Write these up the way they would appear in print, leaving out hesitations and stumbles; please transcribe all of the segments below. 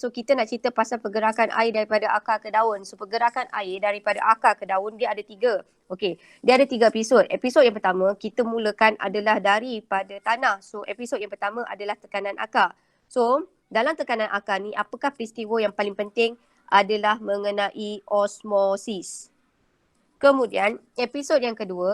So kita nak cerita pasal pergerakan air daripada akar ke daun. So pergerakan air daripada akar ke daun dia ada 3. Okey, dia ada 3 episod. Episod yang pertama kita mulakan adalah daripada tanah. So episod yang pertama adalah tekanan akar. So dalam tekanan akar ni apakah peristiwa yang paling penting adalah mengenai osmosis. Kemudian episod yang kedua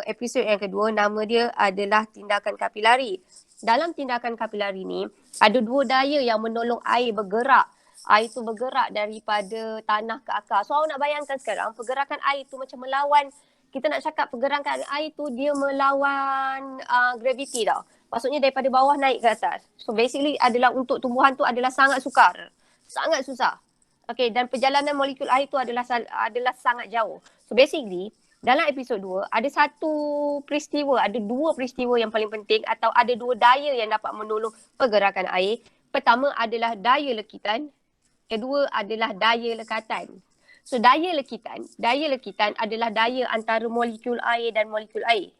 nama dia adalah tindakan kapilari. Dalam tindakan kapilari ni ada 2 daya yang menolong air bergerak. Air tu bergerak daripada tanah ke akar. So awak nak bayangkan sekarang pergerakan air tu macam melawan, kita nak cakap pergerakan air tu dia melawan gravity tau. Maksudnya daripada bawah naik ke atas. So basically adalah untuk tumbuhan tu adalah sangat sukar. Sangat susah. Okay, dan perjalanan molekul air tu adalah sangat jauh. So basically dalam episod 2 ada ada 2 peristiwa yang paling penting atau ada 2 daya yang dapat menolong pergerakan air. Pertama adalah daya lekitan. Kedua adalah daya lekatan. So daya lekitan adalah daya antara molekul air dan molekul air.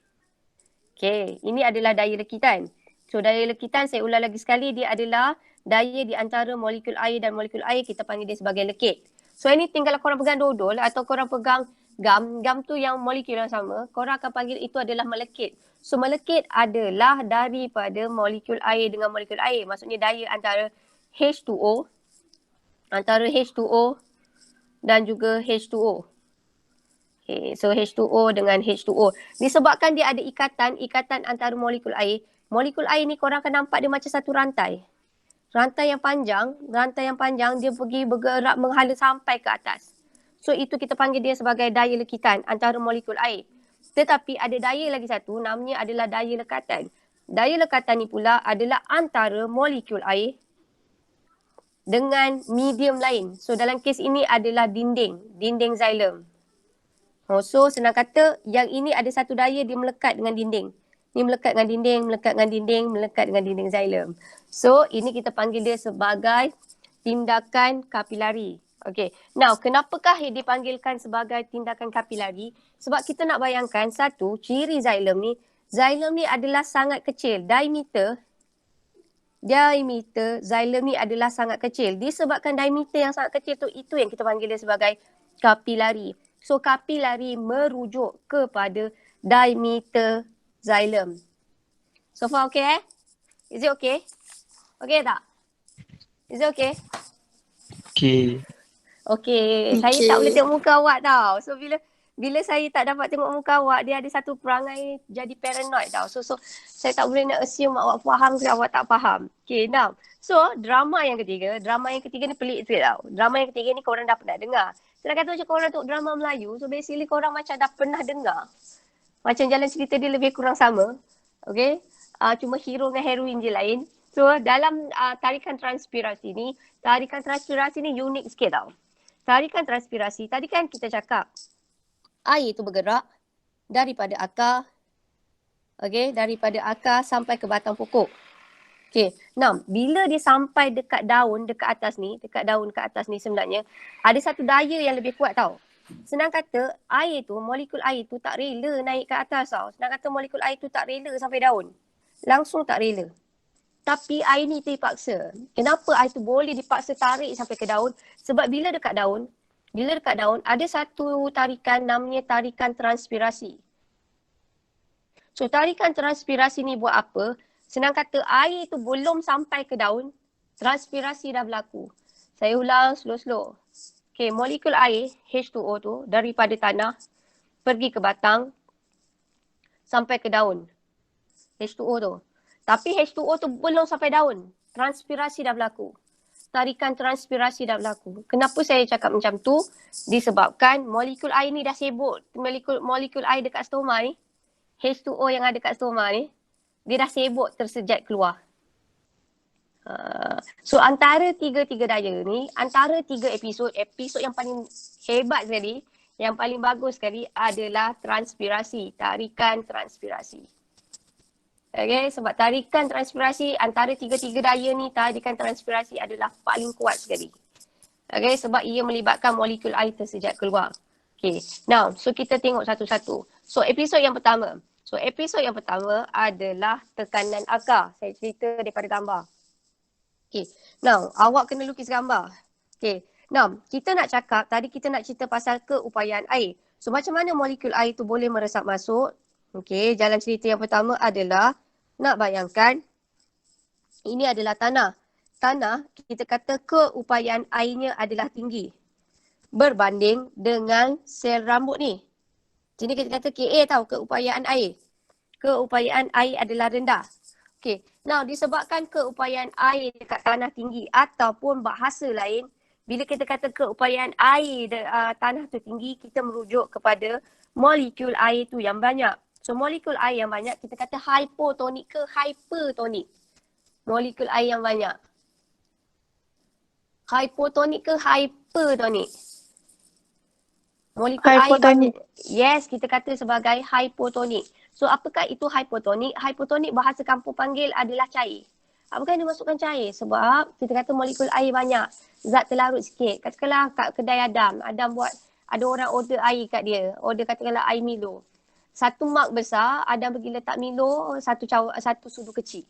Okay, ini adalah daya lekitan. So daya lekitan saya ulang lagi sekali, dia adalah daya di antara molekul air dan molekul air, kita panggil dia sebagai lekit. So anything kalau korang pegang dodol atau korang pegang gam tu yang molekul yang sama, korang akan panggil itu adalah melekit. So melekit adalah daripada molekul air dengan molekul air. Maksudnya daya antara H2O dan juga H2O. Okay, so H2O dengan H2O. Disebabkan dia ada ikatan antara molekul air. Molekul air ni korang akan nampak dia macam satu rantai. Rantai yang panjang dia pergi bergerak menghala sampai ke atas. So itu kita panggil dia sebagai daya lekitan antara molekul air. Tetapi ada daya lagi satu, namanya adalah daya lekatan. Daya lekatan ni pula adalah antara molekul air dengan medium lain. So dalam kes ini adalah dinding xilem. So senang kata yang ini ada satu daya dia melekat dengan dinding. Ni melekat dengan dinding xilem. So ini kita panggil dia sebagai tindakan kapilari. Okay. Now kenapakah dipanggilkan sebagai tindakan kapilari? Sebab kita nak bayangkan satu, ciri xilem ni adalah sangat kecil. Diameter xilem ni adalah sangat kecil. Disebabkan diameter yang sangat kecil tu, itu yang kita panggil dia sebagai kapilari. So kapilari merujuk kepada diameter xilem. So far okay Is it okay? Okay tak? Is it okay? Okay. Saya tak boleh tengok muka awak tau. So bila saya tak dapat tengok muka awak, dia ada satu perangai jadi paranoid tau. So saya tak boleh nak assume awak faham ke awak tak faham. Okay, now. So drama yang ketiga ni pelik sikit tau. Drama yang ketiga ni korang dah pernah dengar. Saya kata macam korang tengok drama Melayu, so basically korang macam dah pernah dengar. Macam jalan cerita dia lebih kurang sama. Okay. Cuma hero dengan heroin je lain. So dalam tarikan transpirasi ni unik sikit tau. Tarikan transpirasi, tadi kan kita cakap air tu bergerak daripada akar, daripada akar sampai ke batang pokok. Okay, now bila dia sampai dekat daun ke atas ni sebenarnya ada satu daya yang lebih kuat tau. Senang kata molekul air tu tak rela naik ke atas tau. Senang kata molekul air tu tak rela sampai daun. Langsung tak rela. Tapi air ni terpaksa. Kenapa air tu boleh dipaksa tarik sampai ke daun? Sebab bila dekat daun ada satu tarikan namanya tarikan transpirasi. So tarikan transpirasi ni buat apa? Senang kata air tu belum sampai ke daun, transpirasi dah berlaku. Saya ulang slow-slow. Okay, molekul air H2O tu daripada tanah pergi ke batang sampai ke daun. H2O tu. Tapi H2O tu belum sampai daun. Transpirasi dah berlaku. Tarikan transpirasi dah berlaku. Kenapa saya cakap macam tu? Disebabkan molekul air ni dah sibuk. Molekul air dekat stoma ni, H2O yang ada dekat stoma ni, dia dah sibuk tersejat keluar. So antara tiga daya ni, antara 3 episod yang paling hebat sekali, yang paling bagus sekali adalah transpirasi. Tarikan transpirasi. Okay, sebab tarikan transpirasi antara 3 daya ni, tarikan transpirasi adalah paling kuat sekali. Okay, sebab ia melibatkan molekul air tersejat keluar. Okay, now so kita tengok satu-satu. So episod yang pertama adalah tekanan akar. Saya cerita daripada gambar. Okay, now awak kena lukis gambar. Okay. Now, kita nak cakap, tadi kita nak cerita pasal keupayaan air. So, macam mana molekul air tu boleh meresap masuk? Okay, jalan cerita yang pertama adalah, nak bayangkan, ini adalah tanah. Tanah, kita kata keupayaan airnya adalah tinggi. Berbanding dengan sel rambut ni. Jadi kita kata KA tahu keupayaan air. Keupayaan air adalah rendah. Okay, now disebabkan keupayaan air dekat tanah tinggi ataupun bahasa lain, bila kita kata keupayaan air tanah tu tinggi, kita merujuk kepada molekul air tu yang banyak. So molekul air yang banyak, kita kata hypotonik ke hypertonik? Molekul air yang banyak. Hypotonik ke hypertonik? Molekul air banyak. Yes, kita kata sebagai hypotonik. So apakah itu hypotonik? Hypotonik bahasa kampung panggil adalah cair. Apakah dia masukkan cair? Sebab kita kata molekul air banyak. Zat terlarut sikit. Katakanlah kat kedai Adam. Adam buat, ada orang order air kat dia. Order katakanlah air Milo. Satu mug besar, Adam pergi letak Milo, satu sudu kecil.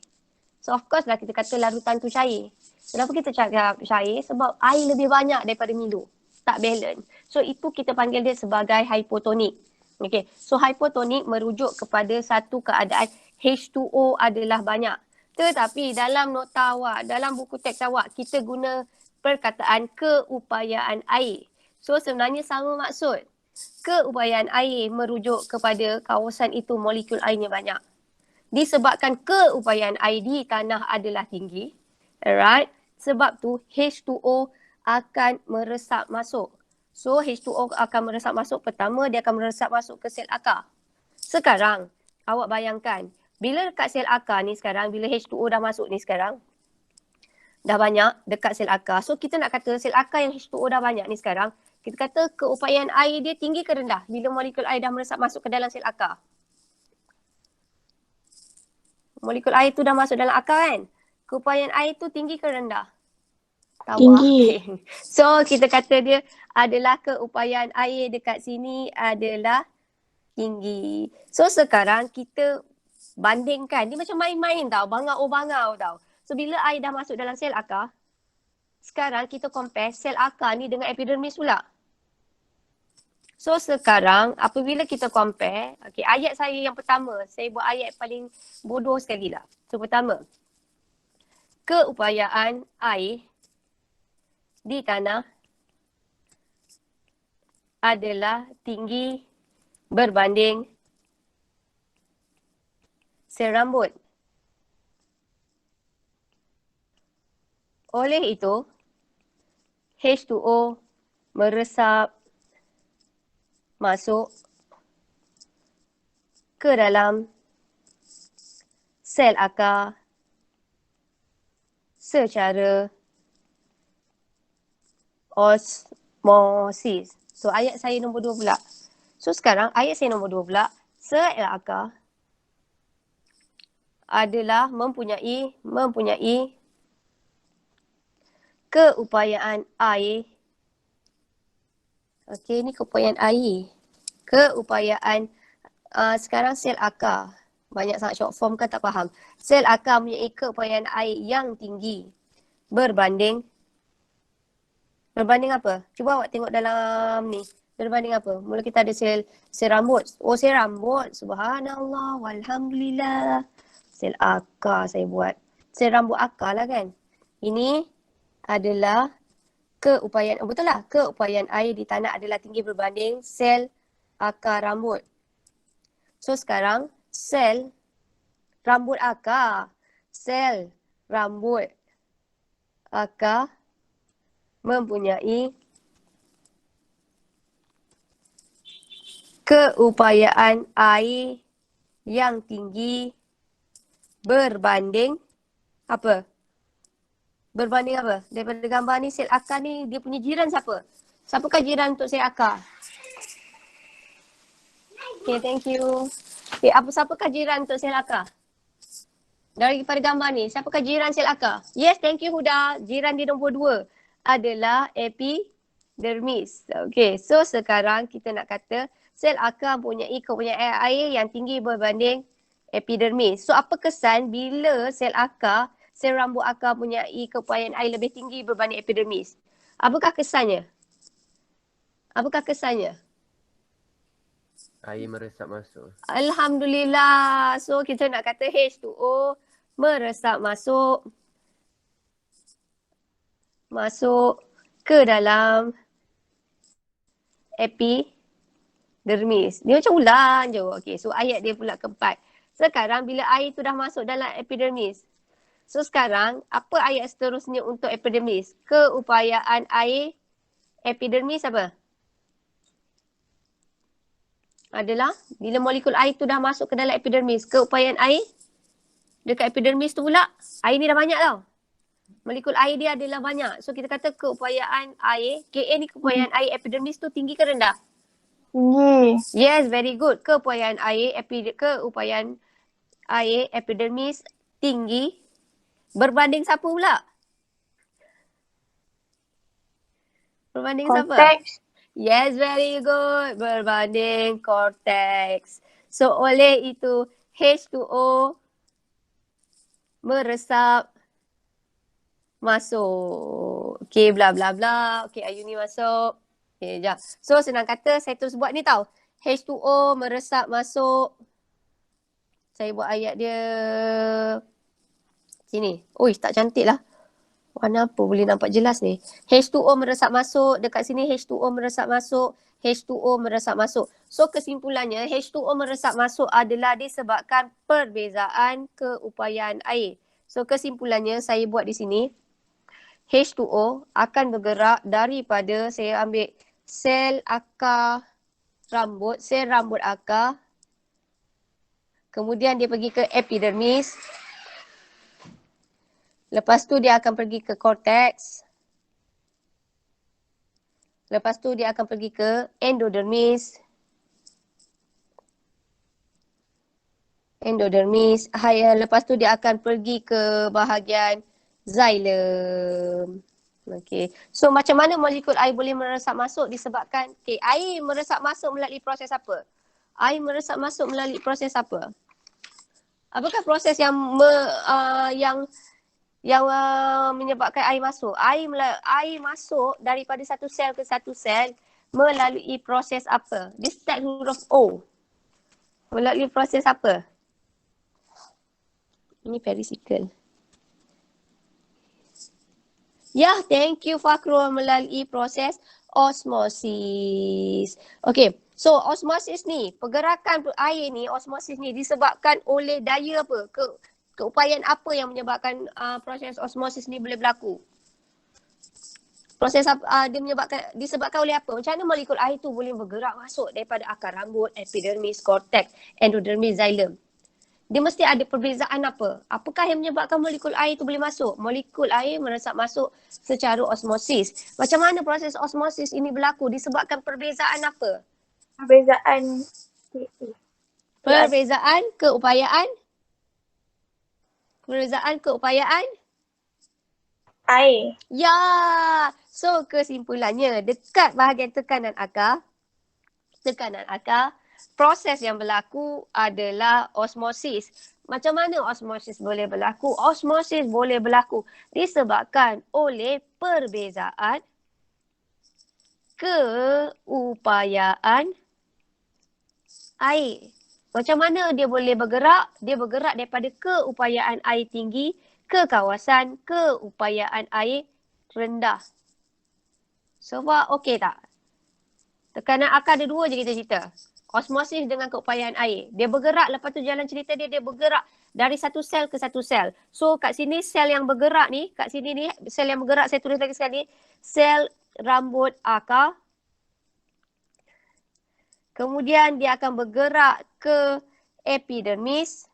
So of course lah kita kata larutan tu cair. Kenapa kita cakap cair? Sebab air lebih banyak daripada Milo. Tak balance. So itu kita panggil dia sebagai hypotonik. Okay. So hypotonik merujuk kepada satu keadaan H2O adalah banyak. Tetapi dalam nota awak, dalam buku teks awak, kita guna perkataan keupayaan air. So sebenarnya sama maksud. Keupayaan air merujuk kepada kawasan itu molekul airnya banyak. Disebabkan keupayaan air di tanah adalah tinggi. Alright. Sebab tu H2O akan meresap masuk. So H2O akan meresap masuk. Pertama dia akan meresap masuk ke sel akar. Sekarang awak bayangkan. Bila dekat sel akar ni sekarang, bila H2O dah masuk ni sekarang, dah banyak dekat sel akar. So kita nak kata sel akar yang H2O dah banyak ni sekarang, kita kata keupayaan air dia tinggi ke rendah bila molekul air dah meresap masuk ke dalam sel akar. Molekul air tu dah masuk dalam akar kan? Keupayaan air tu tinggi ke rendah? Tinggi. Okay. So kita kata dia adalah keupayaan air dekat sini adalah tinggi. So sekarang kita bandingkan. Dia macam main-main tau. Bangau-bangau tau. So bila air dah masuk dalam sel akar, sekarang kita compare sel akar ni dengan epidermis pula. So sekarang apabila kita compare, okay, ayat saya yang pertama, saya buat ayat paling bodoh sekali lah. So pertama, keupayaan air di tanah adalah tinggi berbanding sel rambut. Oleh itu, H2O meresap masuk ke dalam sel akar secara osmosis. So ayat saya nombor 2 pula. So sekarang ayat saya nombor 2 pula. Sel akar adalah mempunyai keupayaan air. Okey, ni keupayaan air. Keupayaan sekarang sel akar. Banyak sangat short form kan tak faham. Sel akar mempunyai keupayaan air yang tinggi berbanding apa? Cuba awak tengok dalam ni. Berbanding apa? Mula kita ada sel rambut. Oh, sel rambut. Subhanallah. Walhamdulillah. Sel akar saya buat. Sel rambut akar lah kan. Ini adalah keupayaan, betul lah. Keupayaan air di tanah adalah tinggi berbanding sel akar rambut. So sekarang sel rambut akar. Sel rambut akar mempunyai keupayaan air yang tinggi berbanding apa? Berbanding apa? Daripada gambar ni sel akar ni dia punya jiran siapa? Siapakah jiran untuk sel akar? Okay, thank you. Okay, siapakah jiran untuk sel akar? Daripada gambar ni, siapakah jiran sel akar? Yes, thank you Huda. Jiran di nombor 2 adalah epidermis. Okay, so sekarang kita nak kata sel akar mempunyai keupayaan air yang tinggi berbanding epidermis. So apa kesan bila sel rambut akar mempunyai keupayaan air lebih tinggi berbanding epidermis? Apakah kesannya? Apakah kesannya? Air meresap masuk. Alhamdulillah. So kita nak kata H2O meresap masuk ke dalam epidermis. Dia macam ulang je. Okey, so ayat dia pula keempat. Sekarang bila air tu dah masuk dalam epidermis. So sekarang apa ayat seterusnya untuk epidermis? Keupayaan air epidermis apa? Adalah bila molekul air tu dah masuk ke dalam epidermis, keupayaan air dekat epidermis tu pula, air ni dah banyak tau. Molekul air dia adalah banyak. So kita kata keupayaan air, Ka ni keupayaan air epidermis tu tinggi ke rendah? Tinggi. Yes, very good. Keupayaan air epidermis tinggi berbanding siapa pula? Berbanding siapa? Konteks. Yes, very good. Berbanding cortex. So oleh itu H2O meresap masuk. Okay, bla bla bla. Okay, Ayu ni masuk. Okay, sekejap. So senang kata saya terus buat ni tau. H2O meresap masuk. Saya buat ayat dia. Sini. Ui, tak cantik lah. Warna apa boleh nampak jelas ni? H2O meresap masuk. Dekat sini H2O meresap masuk. H2O meresap masuk. So kesimpulannya H2O meresap masuk adalah disebabkan perbezaan keupayaan air. So kesimpulannya saya buat di sini. H2O akan bergerak daripada saya ambil sel akar rambut, sel rambut akar. Kemudian dia pergi ke epidermis. Lepas tu dia akan pergi ke cortex. Lepas tu dia akan pergi ke endodermis. Lepas tu dia akan pergi ke bahagian xylem. Okey. So macam mana molekul air boleh meresap masuk disebabkan air meresap masuk melalui proses apa? Air meresap masuk melalui proses apa? Apakah proses yang menyebabkan air masuk? Air masuk daripada satu sel ke satu sel melalui proses apa? Dia start huruf O. Melalui proses apa? Ini perisikal. Ya, thank you Fakrul, melalui proses osmosis. Okey, so osmosis ni, pergerakan air ni, osmosis ni disebabkan oleh daya apa? Keupayaan apa yang menyebabkan proses osmosis ni boleh berlaku? Proses disebabkan oleh apa? Macam mana molekul air tu boleh bergerak masuk daripada akar rambut, epidermis, cortex, endodermis, xylem? Dia mesti ada perbezaan apa? Apakah yang menyebabkan molekul air itu boleh masuk? Molekul air meresap masuk secara osmosis. Macam mana proses osmosis ini berlaku? Disebabkan perbezaan apa? Perbezaan Perbezaan keupayaan? Perbezaan keupayaan? air. Ya. So kesimpulannya dekat bahagian tekanan akar, proses yang berlaku adalah osmosis. Macam mana osmosis boleh berlaku? Osmosis boleh berlaku disebabkan oleh perbezaan keupayaan air. Macam mana dia boleh bergerak? Dia bergerak daripada keupayaan air tinggi ke kawasan keupayaan air rendah. So far okey tak? Tekanan akar ada dua je kita cerita. Osmosis dengan keupayaan air. Dia bergerak, lepas tu jalan cerita dia bergerak dari satu sel ke satu sel. So kat sini sel yang bergerak ni, kat sini ni sel yang bergerak saya tulis lagi sekali. Sel rambut akar. Kemudian dia akan bergerak ke epidermis.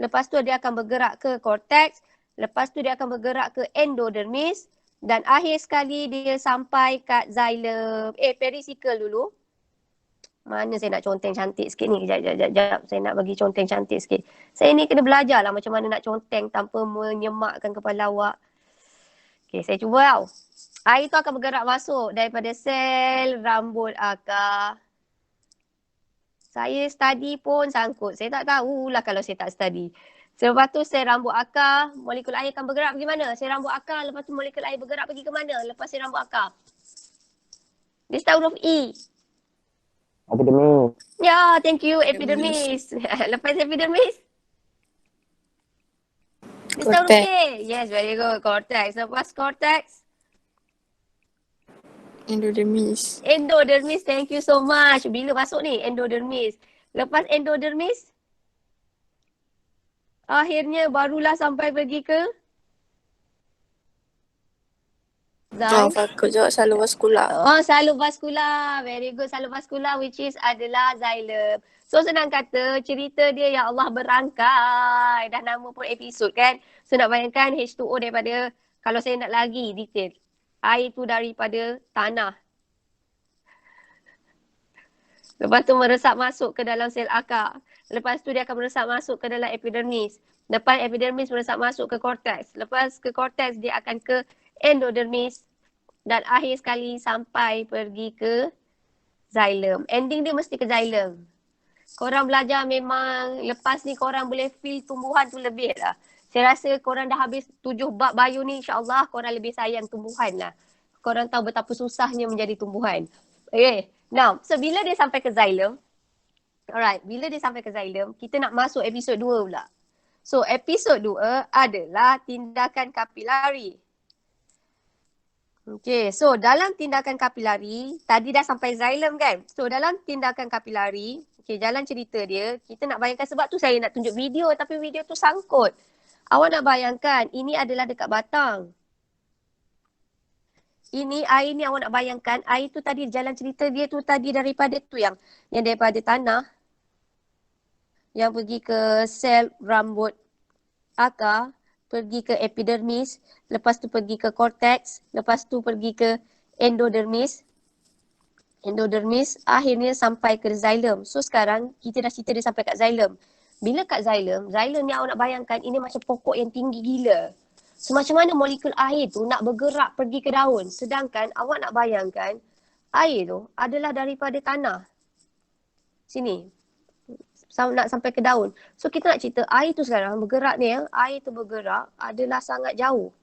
Lepas tu dia akan bergerak ke cortex. Lepas tu dia akan bergerak ke endodermis. Dan akhir sekali dia sampai kat xylem. Perisikal dulu. Mana saya nak conteng cantik sikit ni. Sekejap. Saya nak bagi conteng cantik sikit. Saya ni kena belajar lah macam mana nak conteng tanpa menyemakkan kepala awak. Okay, saya cuba tau. Air tu akan bergerak masuk daripada sel rambut akar. Saya study pun sangkut. Saya tak tahulah kalau saya tak study. Selepas tu sel rambut akar, molekul air akan bergerak pergi mana? Sel rambut akar, lepas tu molekul air bergerak pergi ke mana? Lepas sel rambut akar. Dia start huruf E. Epidermis. Ya, thank you. Epidermis. Lepas epidermis? Dia start huruf K. Yes, very good. Cortex. Lepas cortex? Endodermis. Endodermis. Thank you so much. Bila masuk ni? Endodermis. Lepas endodermis? Akhirnya barulah sampai pergi ke Oh, aku jawab salovaskular. Oh, salovaskular. Very good. Salovaskular which is adalah xylem. So senang kata cerita dia ya Allah berangkai. Dah nama pun episod kan. So nak bayangkan H2O daripada, kalau saya nak lagi detail, air tu daripada tanah. Lepas tu meresap masuk ke dalam sel akar. Lepas tu dia akan meresap masuk ke dalam epidermis. Lepas epidermis meresap masuk ke korteks. Lepas ke korteks dia akan ke endodermis. Dan akhir sekali sampai pergi ke xylem. Ending dia mesti ke xylem. Korang belajar memang lepas ni korang boleh feel tumbuhan tu lebih lah. Saya rasa korang dah habis 7 bab bio ni, insyaAllah korang lebih sayang tumbuhan lah. Korang tahu betapa susahnya menjadi tumbuhan. Okay. Now, so bila dia sampai ke xylem, alright, bila dia sampai ke xylem, kita nak masuk episod 2 pula. So, episod 2 adalah tindakan kapilari. Okay, so dalam tindakan kapilari, tadi dah sampai xylem kan? So, dalam tindakan kapilari, okay, jalan cerita dia, kita nak bayangkan, sebab tu saya nak tunjuk video tapi video tu sangkut. Awak nak bayangkan, ini adalah dekat batang. Ini air ni awak nak bayangkan, air tu tadi jalan cerita dia tu tadi daripada tu yang daripada tanah. Yang pergi ke sel rambut akar, pergi ke epidermis, lepas tu pergi ke korteks, lepas tu pergi ke endodermis. Endodermis akhirnya sampai ke xylem. So sekarang kita dah cerita dia sampai kat xylem. Bila kat xylem, xylem ni awak nak bayangkan ini macam pokok yang tinggi gila. So macam mana molekul air tu nak bergerak pergi ke daun. Sedangkan awak nak bayangkan air tu adalah daripada tanah. Sini. Nak sampai ke daun. So kita nak cerita air tu sekarang bergerak ni ya. Air tu bergerak adalah sangat jauh.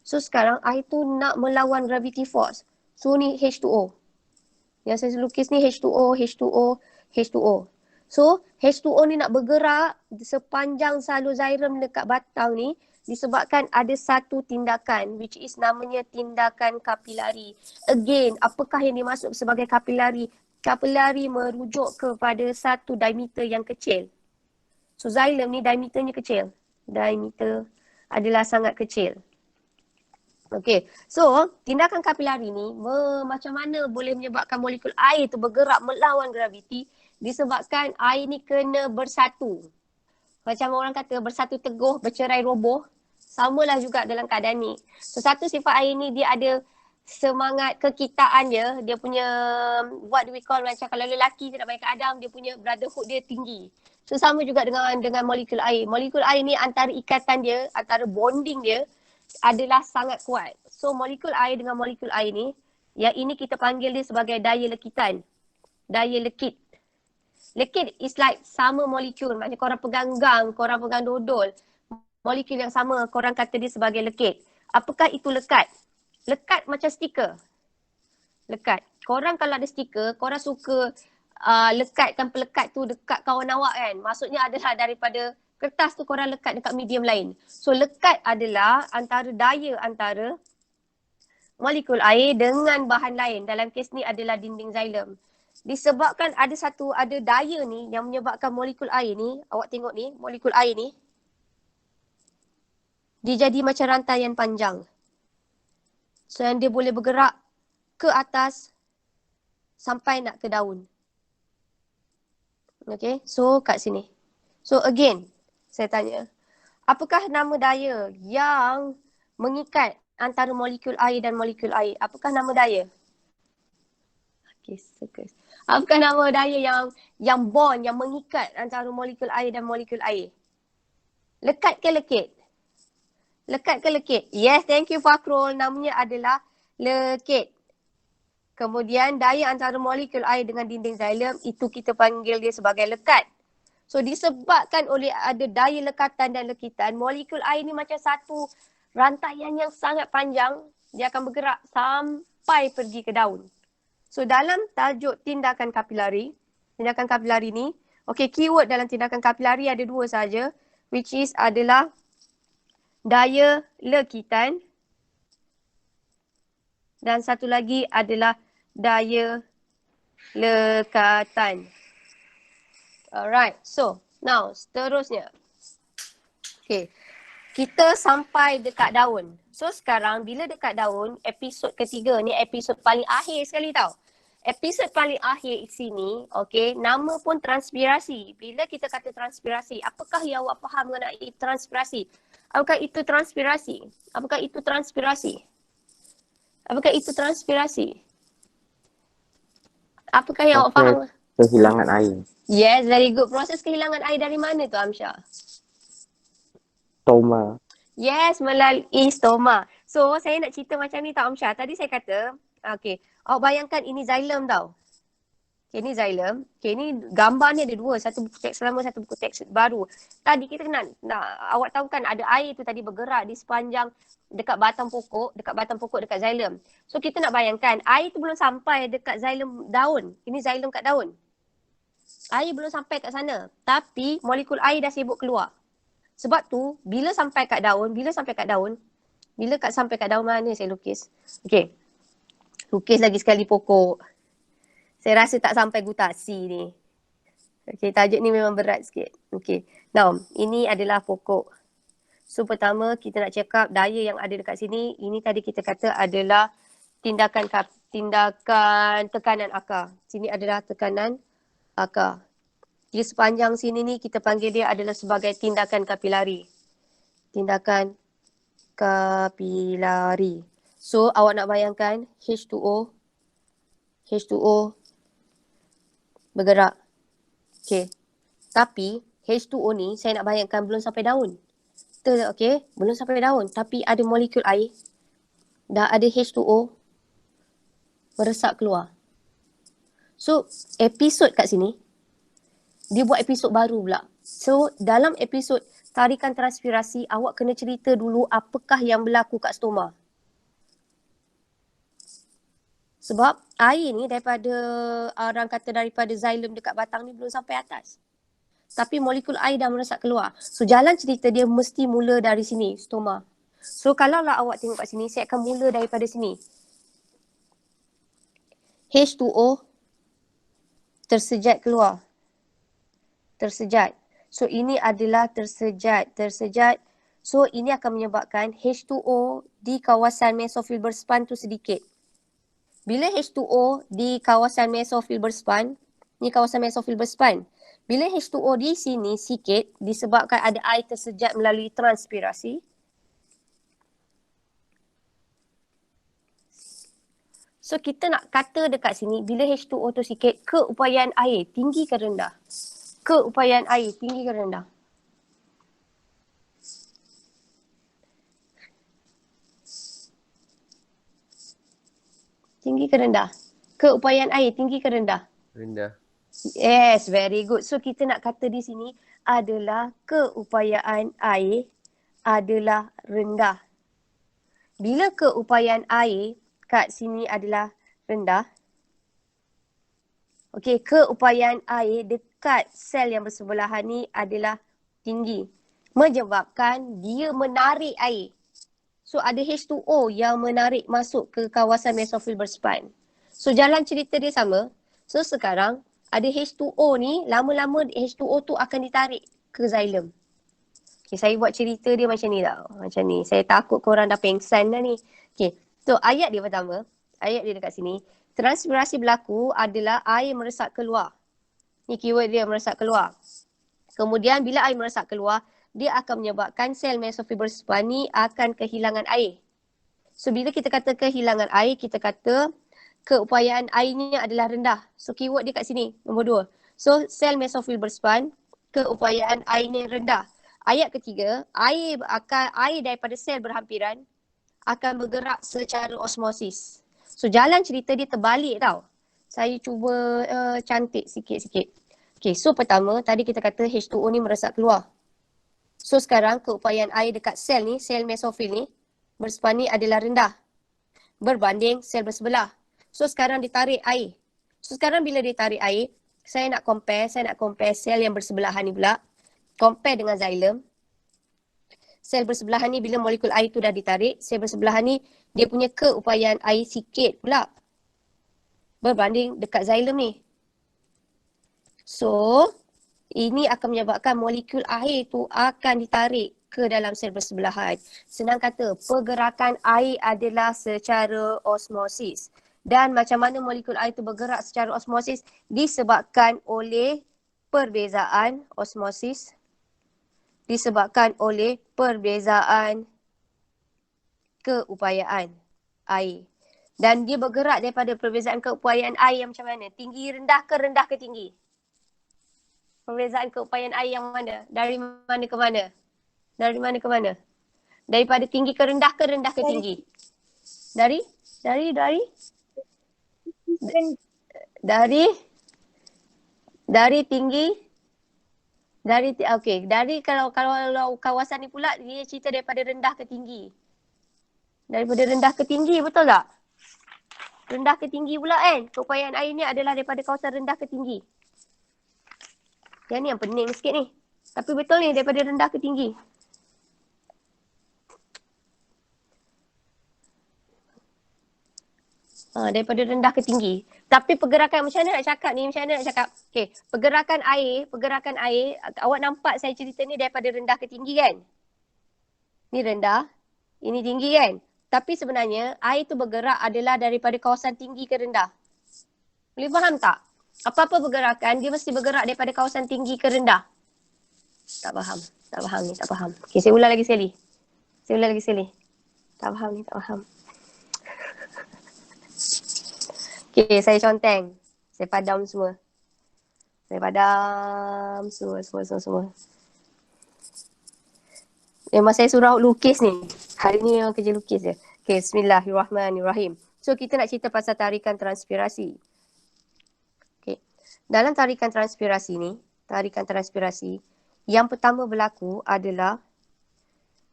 So sekarang air tu nak melawan gravity force. So ni H2O. Yang saya lukis ni H2O, H2O, H2O. So H2O ni nak bergerak sepanjang salur xylem dekat batang ni disebabkan ada satu tindakan which is namanya tindakan kapilari. Again, apakah yang dimaksud sebagai kapilari? Kapilari merujuk kepada satu diameter yang kecil. So xylem ni diameternya kecil. Diameter adalah sangat kecil. Okay, so tindakan kapilari ni macam mana boleh menyebabkan molekul air tu bergerak melawan graviti disebabkan air ni kena bersatu. Macam orang kata bersatu teguh, bercerai roboh. Samalah juga dalam keadaan ni. So satu sifat air ni dia ada semangat kekitaan dia punya what do we call, macam kalau lelaki dia nak bayangkan Adam, dia punya brotherhood dia tinggi. So sama juga dengan molekul air. Molekul air ni antara ikatan dia, antara bonding dia adalah sangat kuat. So molekul air dengan molekul air ni, yang ini kita panggil dia sebagai daya lekitan. Daya lekit. Lekit is like sama molekul. Macam korang pegang gang, korang pegang dodol. Molekul yang sama, korang kata dia sebagai lekit. Apakah itu lekat? Lekat macam stiker. Lekat. Korang kalau ada stiker, korang suka lekatkan pelekat tu dekat kawan awak kan. Maksudnya adalah daripada kertas tu korang lekat dekat medium lain. So lekat adalah antara daya antara molekul air dengan bahan lain. Dalam kes ni adalah dinding xylem. Disebabkan ada daya ni yang menyebabkan molekul air ni, awak tengok ni, molekul air ni, dia jadi macam rantaian panjang. So yang dia boleh bergerak ke atas sampai nak ke daun. Okay, so kat sini. So again, saya tanya, apakah nama daya yang mengikat antara molekul air dan molekul air? Apakah nama daya? Okay, circle. Apakah nama daya yang bond, yang mengikat antara molekul air dan molekul air? Lekat ke lekit? Lekat ke lekit? Yes, thank you Fakrul. Namanya adalah lekit. Kemudian daya antara molekul air dengan dinding xylem itu kita panggil dia sebagai lekat. So disebabkan oleh ada daya lekatan dan lekitan, molekul air ni macam satu rantaian yang sangat panjang. Dia akan bergerak sampai pergi ke daun. So dalam tajuk tindakan kapilari ni, okay, keyword dalam tindakan kapilari ada 2 saja, which is adalah daya lekitan dan satu lagi adalah daya lekatan. Alright, so now seterusnya. Okay, kita sampai dekat daun. So sekarang bila dekat daun, episod ketiga ni episod paling akhir sekali tau. Episod paling akhir sini, okay, nama pun transpirasi. Bila kita kata transpirasi, apakah yang awak faham mengenai transpirasi? Apakah itu transpirasi? Apakah itu transpirasi? Apakah itu transpirasi? Apakah yang awak faham? Kehilangan air. Yes, very good. Proses kehilangan air dari mana tu Amsyah? Stoma. Yes, melalui stoma. So, saya nak cerita macam ni tau Amsyah. Tadi saya kata, okay, awak bayangkan ini xylem tau. Okay, ni xylem. Okay, ni gambar ni ada 2. Satu buku teks lama, satu buku teks baru. Tadi kita nak awak tahu kan ada air tu tadi bergerak di sepanjang dekat batang pokok, dekat xylem. So, kita nak bayangkan air tu belum sampai dekat xylem daun. Ini xylem kat daun. Air belum sampai kat sana. Tapi molekul air dah sibuk keluar. Sebab tu, bila sampai kat daun mana saya lukis? Okay. Lukis lagi sekali pokok. Saya rasa tak sampai gutasi ni. Okay, tajuk ni memang berat sikit. Okay. Now, ini adalah pokok. So, pertama kita nak check up daya yang ada dekat sini. Ini tadi kita kata adalah tindakan tekanan akar. Sini adalah tekanan akar. Di sepanjang sini ni kita panggil dia adalah sebagai tindakan kapilari. Tindakan kapilari. So awak nak bayangkan H2O bergerak. Okay. Tapi H2O ni saya nak bayangkan belum sampai daun. Betul tak? Okay. Belum sampai daun. Tapi ada molekul air. Dah ada H2O meresap keluar. So episod kat sini dia buat episod baru pula. So, dalam episod tarikan transpirasi, awak kena cerita dulu apakah yang berlaku kat stoma. Sebab air ni daripada, orang kata daripada xylem dekat batang ni belum sampai atas. Tapi molekul air dah meresap keluar. So, jalan cerita dia mesti mula dari sini, stoma. So, kalau lah awak tengok kat sini, saya akan mula daripada sini. H2O tersejat keluar. Tersejat. So ini adalah tersejat. So ini akan menyebabkan H2O di kawasan mesofil berspan tu sedikit. Bila H2O di kawasan mesofil berspan, ni kawasan mesofil berspan. Bila H2O di sini sikit disebabkan ada air tersejat melalui transpirasi. So kita nak kata dekat sini bila H2O tu sikit, keupayaan air tinggi ke rendah? Keupayaan air tinggi ke rendah? Tinggi ke rendah? Keupayaan air tinggi ke rendah? Rendah. Yes, very good. So kita nak kata di sini adalah keupayaan air adalah rendah. Bila keupayaan air kat sini adalah rendah, okey, keupayaan air dekat sel yang bersebelahan ni adalah tinggi. Menyebabkan dia menarik air. So ada H2O yang menarik masuk ke kawasan mesofil berspan. So jalan cerita dia sama. So sekarang ada H2O ni, lama-lama H2O tu akan ditarik ke xylem. Okay, saya buat cerita dia macam ni tau. Macam ni. Saya takut korang dah pengsan dah ni. Okay, so ayat dia pertama. Ayat dia dekat sini. Transpirasi berlaku adalah air meresap keluar. Ni keyword dia, meresap keluar. Kemudian bila air meresap keluar, dia akan menyebabkan sel mesofil berspan ni akan kehilangan air. So bila kita kata kehilangan air, kita kata keupayaan airnya adalah rendah. So keyword dia kat sini, nombor 2. So sel mesofil berspan, keupayaan airnya rendah. Ayat ketiga, air daripada sel berhampiran akan bergerak secara osmosis. So jalan cerita dia terbalik tau. Saya cuba cantik sikit-sikit. Okay, so pertama tadi kita kata H2O ni meresap keluar. So sekarang keupayaan air dekat sel ni, sel mesofil ni, berspan ni adalah rendah berbanding sel bersebelah. So sekarang ditarik air. So sekarang bila ditarik air, saya nak compare sel yang bersebelahan ni pula. Compare dengan xylem. Sel bersebelahan ni bila molekul air tu dah ditarik, sel bersebelahan ni dia punya keupayaan air sikit pula berbanding dekat xylem ni. So, ini akan menyebabkan molekul air tu akan ditarik ke dalam sel bersebelahan. Senang kata, pergerakan air adalah secara osmosis. Dan macam mana molekul air tu bergerak secara osmosis disebabkan oleh perbezaan osmosis, disebabkan oleh perbezaan keupayaan air. Dan dia bergerak daripada perbezaan keupayaan air yang macam mana? Tinggi rendah ke tinggi? Perbezaan keupayaan air yang mana? Dari mana ke mana? Dari mana ke mana? Daripada tinggi ke rendah ke tinggi? Dari tinggi. Dari kalau kawasan ni pula dia cerita daripada rendah ke tinggi. Daripada rendah ke tinggi, betul tak? Rendah ke tinggi pula kan? Keupayaan air ni adalah daripada kawasan rendah ke tinggi. Yang ni yang pening sikit ni. Tapi betul ni daripada rendah ke tinggi. Daripada rendah ke tinggi. Tapi pergerakan macam mana nak cakap ni? Macam mana nak cakap? Okay, pergerakan air, awak nampak saya cerita ni daripada rendah ke tinggi kan? Ni rendah, ini tinggi kan? Tapi sebenarnya air tu bergerak adalah daripada kawasan tinggi ke rendah. Boleh faham tak? Apa-apa pergerakan dia mesti bergerak daripada kawasan tinggi ke rendah. Tak faham ni, tak faham. Okay, saya ulang lagi sekali. Tak faham ni, tak faham. Okay, saya conteng. Saya padam semua. Semua. Memang saya suruh lukis ni. Hari ni yang kerja lukis je. Okay, bismillahirrahmanirrahim. So, kita nak cerita pasal tarikan transpirasi. Okay. Dalam tarikan transpirasi ni, yang pertama berlaku adalah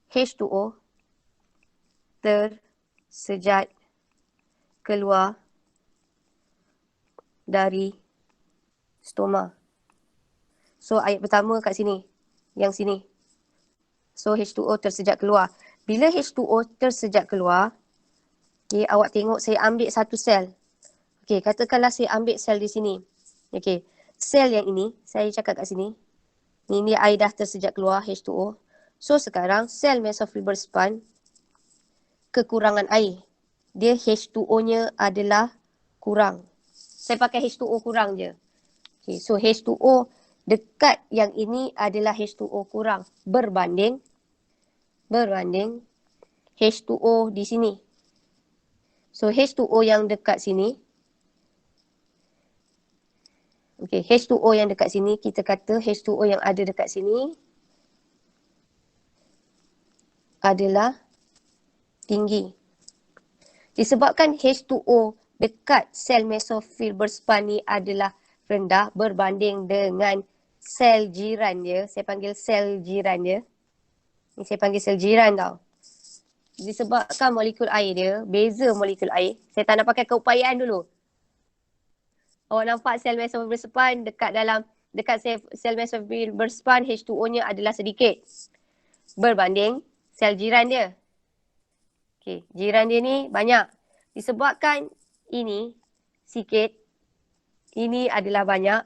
H2O tersejat keluar dari stoma. So ayat pertama kat sini, yang sini. So H2O tersejat keluar. Bila H2O tersejat keluar, okay, awak tengok saya ambil satu sel. Okay, katakanlah saya ambil sel di sini. Okay, sel yang ini, saya cakap kat sini. Ini air dah tersejat keluar, H2O. So sekarang sel mesofil berspan kekurangan air. Dia H2O-nya adalah kurang. Saya pakai H2O kurang je. Okay, so H2O dekat yang ini adalah H2O kurang berbanding H2O di sini. So H2O yang dekat sini. Okay, H2O yang dekat sini, kita kata H2O yang ada dekat sini adalah tinggi. Disebabkan H2O dekat sel mesofil berspan ni adalah rendah berbanding dengan sel jiran dia. Saya panggil sel jiran dia. Ni saya panggil sel jiran tau. Disebabkan molekul air dia, beza molekul air. Saya tak nak pakai keupayaan dulu. Awak nampak sel mesofil berspan dekat sel mesofil berspan H2O-nya adalah sedikit berbanding sel jiran dia. Okey, jiran dia ni banyak. Disebabkan ini sikit, ini adalah banyak,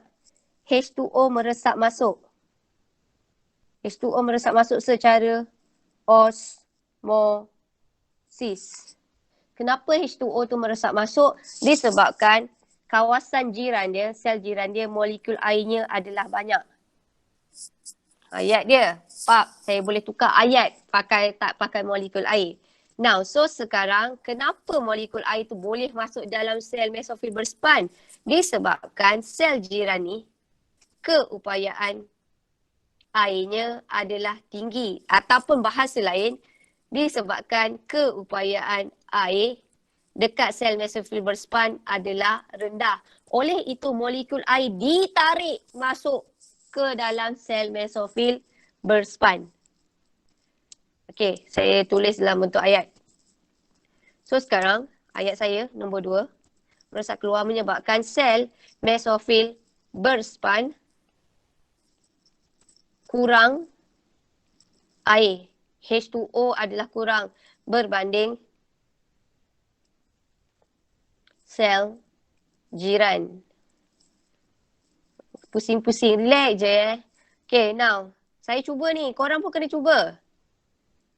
H2O meresap masuk. H2O meresap masuk secara osmosis. Kenapa H2O tu meresap masuk? Disebabkan kawasan jiran dia, sel jiran dia, molekul airnya adalah banyak. Ayat dia. Pak, saya boleh tukar ayat tak pakai molekul air. Now, so sekarang kenapa molekul air tu boleh masuk dalam sel mesofil berspan? Disebabkan sel jiran ni keupayaan airnya adalah tinggi. Ataupun bahasa lain, disebabkan keupayaan air dekat sel mesofil berspan adalah rendah. Oleh itu molekul air ditarik masuk ke dalam sel mesofil berspan. Okey, saya tulis dalam bentuk ayat. So sekarang ayat saya nombor 2. Meresap keluar menyebabkan sel mesofil berspan kurang air. H2O adalah kurang berbanding sel jiran. Pusing-pusing, relax je Okay, now. Saya cuba ni, korang pun kena cuba.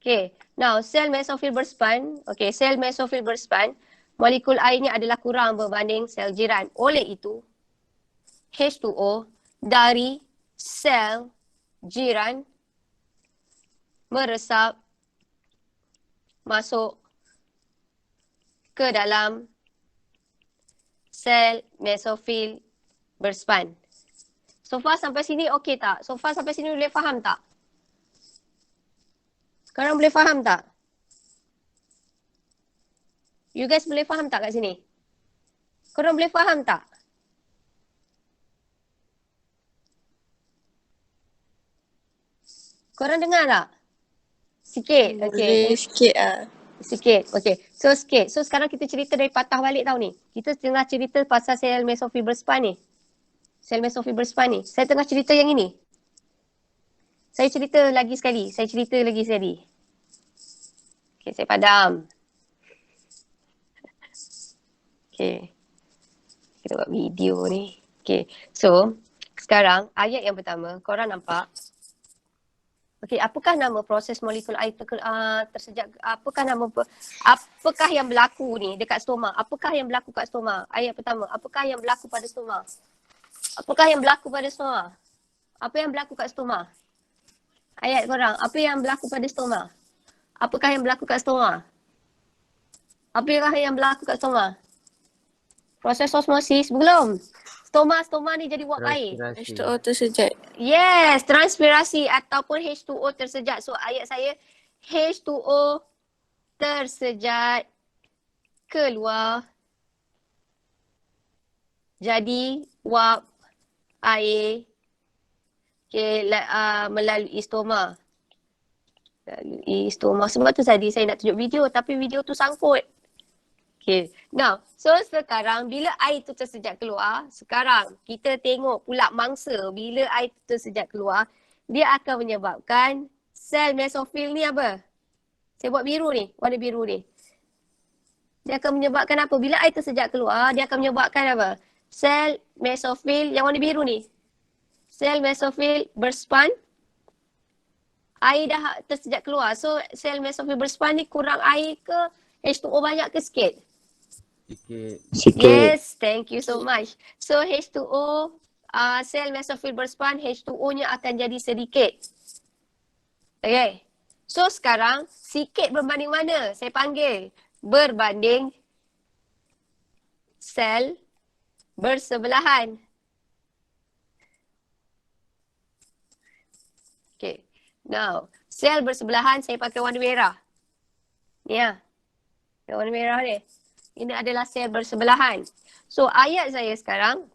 Okay, now sel mesofil berspan. Okay, sel mesofil berspan. Molekul airnya adalah kurang berbanding sel jiran. Oleh itu, H2O dari sel jiran meresap masuk ke dalam sel mesofil berspan. So far sampai sini okey tak? So far sampai sini boleh faham tak? Korang boleh faham tak? You guys boleh faham tak kat sini? Korang boleh faham tak? Korang dengar tak? Sikit. Boleh Okay. sikit lah. Sikit. Okay. So sikit. So sekarang kita cerita dari patah balik tau ni. Kita tengah cerita pasal sel mesofil berspan ni. Sel mesofil berspan ni. Saya tengah cerita yang ini. Saya cerita lagi sekali. Okay, saya padam. Okay. Kita buat video ni. Okay. So, sekarang ayat yang pertama. Korang nampak. Okay, apakah nama proses molekul air tersejat? Apakah yang berlaku ni dekat stoma? Apakah yang berlaku kat stoma? Ayat pertama. Apakah yang berlaku pada stoma? Apa yang berlaku kat stoma? Ayat korang. Apa yang berlaku pada stoma? Apakah yang berlaku kat stoma? Proses osmosis belum. Stoma ni jadi wap air. H2O tersejat. Yes, transpirasi ataupun H2O tersejat. So ayat saya H2O tersejat keluar jadi wap air melalui stoma. Sebab tu tadi saya nak tunjuk video tapi video tu sangkut. Okay. Now, so sekarang bila air tu tersejat keluar, sekarang kita tengok pula mangsa bila air tu tersejat keluar, dia akan menyebabkan sel mesofil ni apa? Saya buat biru ni, warna biru ni. Dia akan menyebabkan apa? Bila air tersejat keluar, dia akan menyebabkan apa? Sel mesofil yang warna biru ni. Sel mesofil berspan. Air dah tersejat keluar. So, sel mesofil berspan ni kurang air ke H2O banyak ke sikit? Sikit. Yes, thank you so much. So H2O, sel mesofil berspan, H2O-nya akan jadi sedikit. Okay. So sekarang, sikit berbanding mana? Saya panggil berbanding sel bersebelahan. Okay. Now, sel bersebelahan saya pakai warna merah. Ni lah. Warna merah ni. Ini adalah sel bersebelahan. So ayat saya sekarang.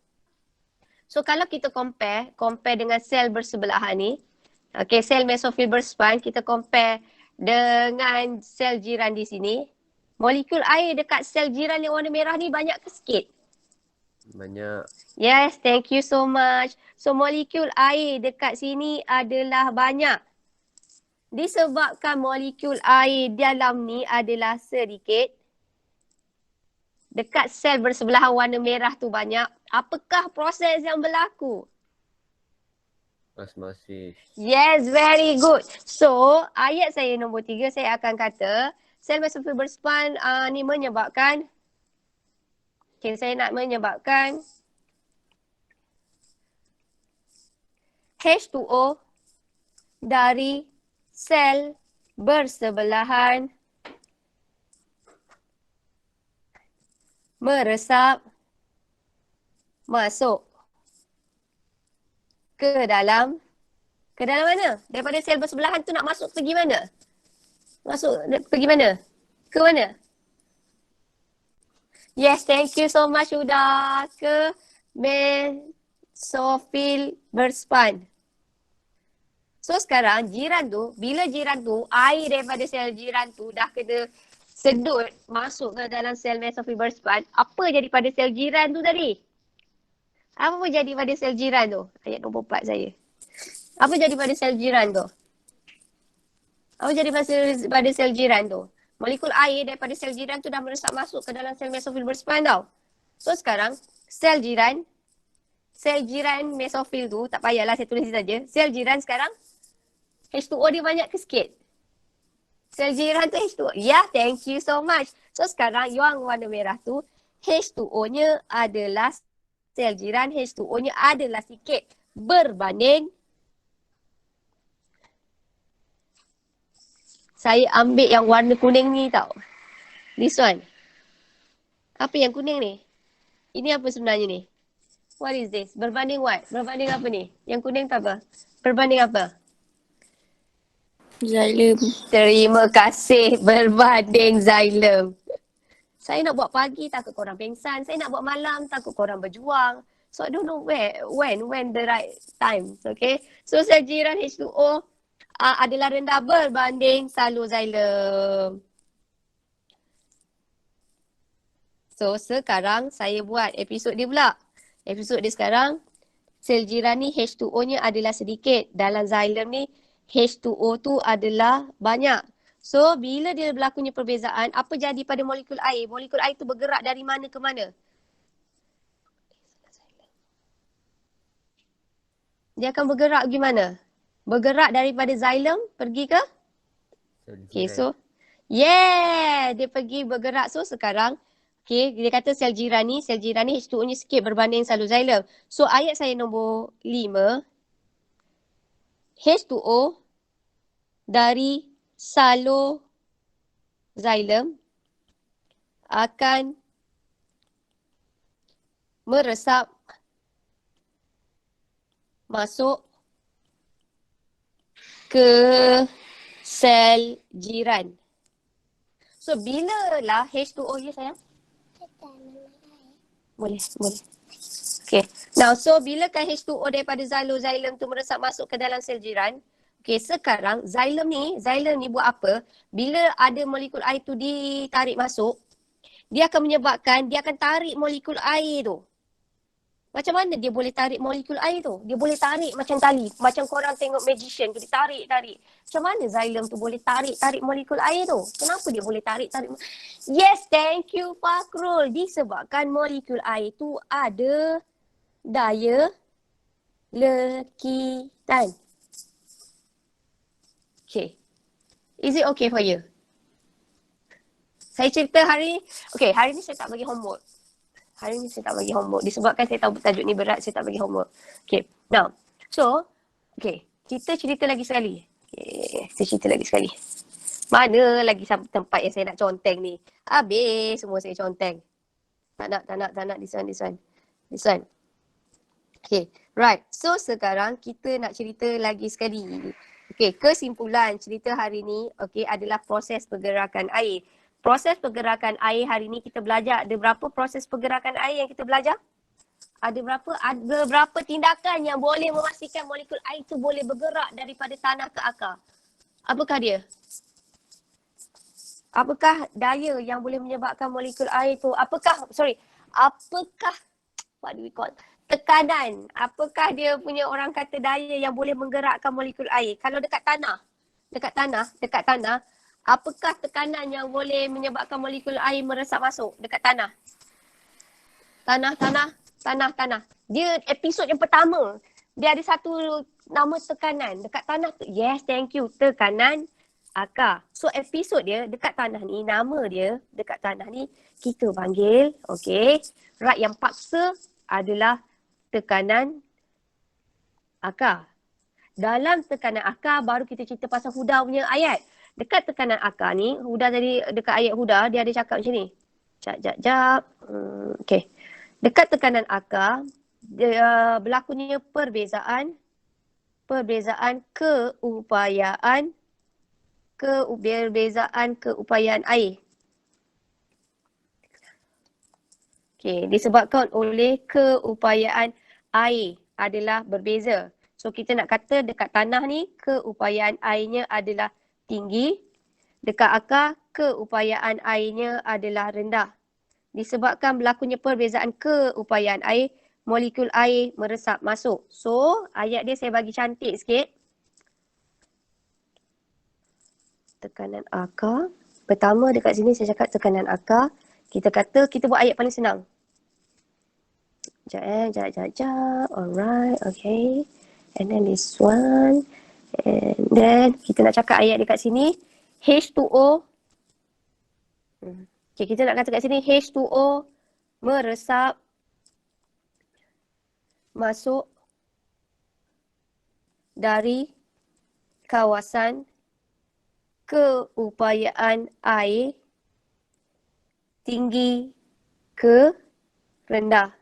So kalau kita compare dengan sel bersebelahan ni. Okay, sel mesofil berspan kita compare dengan sel jiran di sini. Molekul air dekat sel jiran yang warna merah ni banyak ke sikit? Banyak. Yes, thank you so much. So molekul air dekat sini adalah banyak. Disebabkan molekul air dalam ni adalah sedikit. Dekat sel bersebelahan warna merah tu banyak. Apakah proses yang berlaku? Osmosis. Yes, very good. So, ayat saya nombor 3 saya akan kata sel mesofil berspan ni menyebabkan saya nak menyebabkan H2O dari sel bersebelahan meresap masuk ke dalam mana? Daripada sel bersebelahan tu nak masuk pergi mana? Pergi mana? Ke mana? Yes, thank you so much sudah ke mesofil berspan. So sekarang jiran tu, bila jiran tu, air daripada sel jiran tu dah kena sedut masuk ke dalam sel mesofil berspan, apa jadi pada sel jiran tu tadi? Apa jadi pada sel jiran tu? Ayat nombor 4 saya. Apa jadi pada sel jiran tu? Apa jadi pada sel jiran tu? Molekul air daripada sel jiran tu dah meresap masuk ke dalam sel mesofil berspan tau. So sekarang sel jiran mesofil tu, tak payahlah saya tulis saja. Sel jiran sekarang H2O dia banyak ke sikit? Sel jiran tu H2O. Ya, thank you so much. So sekarang yang warna merah tu H2O-nya adalah sel jiran H2O-nya adalah sikit berbanding saya ambil yang warna kuning ni tau. This one. Apa yang kuning ni? Ini apa sebenarnya ni? What is this? Berbanding what? Berbanding apa ni? Yang kuning tu apa? Berbanding apa? Xylem. Terima kasih, berbanding xylem. Saya nak buat pagi takut korang pengsan. Saya nak buat malam takut korang berjuang. So I don't know when the right time. Okay. So sel jiran H2O adalah rendah berbanding salur xylem. So sekarang saya buat episod dia pula. Episod dia sekarang, sel jiran ni H2O-nya adalah sedikit. Dalam xylem ni H2O tu adalah banyak. So bila dia berlakunya perbezaan, apa jadi pada molekul air? Molekul air tu bergerak dari mana ke mana? Dia akan bergerak pergi mana? Bergerak daripada xylem pergi ke? Okay, so dia pergi bergerak. So sekarang dia kata sel jiran ni H2O-nya sikit berbanding salur xylem. So ayat saya nombor 5, H2O dari salur xylem akan meresap masuk ke sel jiran. So bila lah H2O ya sayang? Boleh. Okay. Now, so bila kan H2O daripada xylem tu meresap masuk ke dalam sel jiran, okay, sekarang xylem ni buat apa? Bila ada molekul air tu ditarik masuk, dia akan tarik molekul air tu. Macam mana dia boleh tarik molekul air tu? Dia boleh tarik macam tali. Macam korang tengok magician, dia tarik. Macam mana xylem tu boleh tarik molekul air tu? Kenapa dia boleh tarik? Yes, thank you Fakrul. Disebabkan molekul air tu ada daya lekitan. Okay. Is it okay for you? Saya cerita hari ni saya tak bagi homework. Disebabkan saya tahu tajuk ni berat, saya tak bagi homework. Okay, now. So, kita cerita lagi sekali. Mana lagi tempat yang saya nak conteng ni? Habis semua saya conteng. Tak nak. This one. Okay, right. So, sekarang kita nak cerita lagi sekali. Okay, kesimpulan cerita hari ni adalah proses pergerakan air. Proses pergerakan air hari ni kita belajar. Ada berapa proses pergerakan air yang kita belajar? Ada berapa tindakan yang boleh memastikan molekul air tu boleh bergerak daripada tanah ke akar? Apakah dia? Apakah daya yang boleh menyebabkan molekul air tu? Tekanan. Apakah dia punya orang kata daya yang boleh menggerakkan molekul air? Kalau dekat tanah. Apakah tekanan yang boleh menyebabkan molekul air meresap masuk dekat tanah? Tanah. Dia episod yang pertama. Dia ada satu nama tekanan. Dekat tanah tu. Yes, thank you. Tekanan akar. So episod dia dekat tanah ni, nama dia dekat tanah ni kita panggil, right, yang paksa adalah tekanan akar. Dalam tekanan akar baru kita cerita pasal Huda punya ayat. Dekat tekanan akar ni, Huda tadi dekat ayat Huda, dia ada cakap macam ni. Dekat tekanan akar, berlakunya perbezaan keupayaan air. Okay, disebabkan oleh keupayaan air adalah berbeza. So kita nak kata dekat tanah ni keupayaan airnya adalah tinggi. Dekat akar keupayaan airnya adalah rendah. Disebabkan berlakunya perbezaan keupayaan air, molekul air meresap masuk. So ayat dia saya bagi cantik sikit. Tekanan akar. Pertama dekat sini saya cakap tekanan akar. Kita kata kita buat ayat paling senang. Sekejap. Alright, okay. And then this one. And then kita nak cakap ayat dekat sini. H2O. Okay, kita nak kata kat sini H2O meresap masuk dari kawasan keupayaan air tinggi ke rendah.